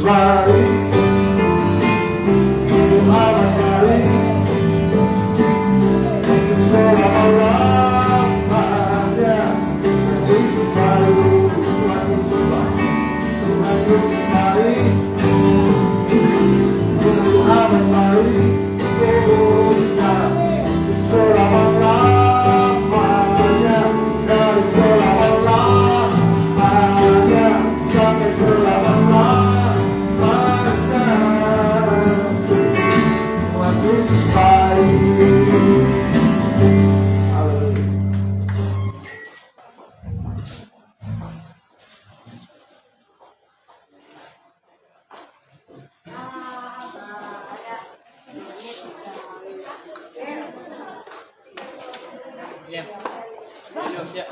baik, Tuhan baik, selama-lamanya. Yesus baik, Tuhan Yesus baik, Tuhan Yesus baik, Tuhan baik, selama-lamanya, dari selama-lamanya sampai selama-lamanya. Tuhan Yesus baik. Haleluya.
Iya. Siap.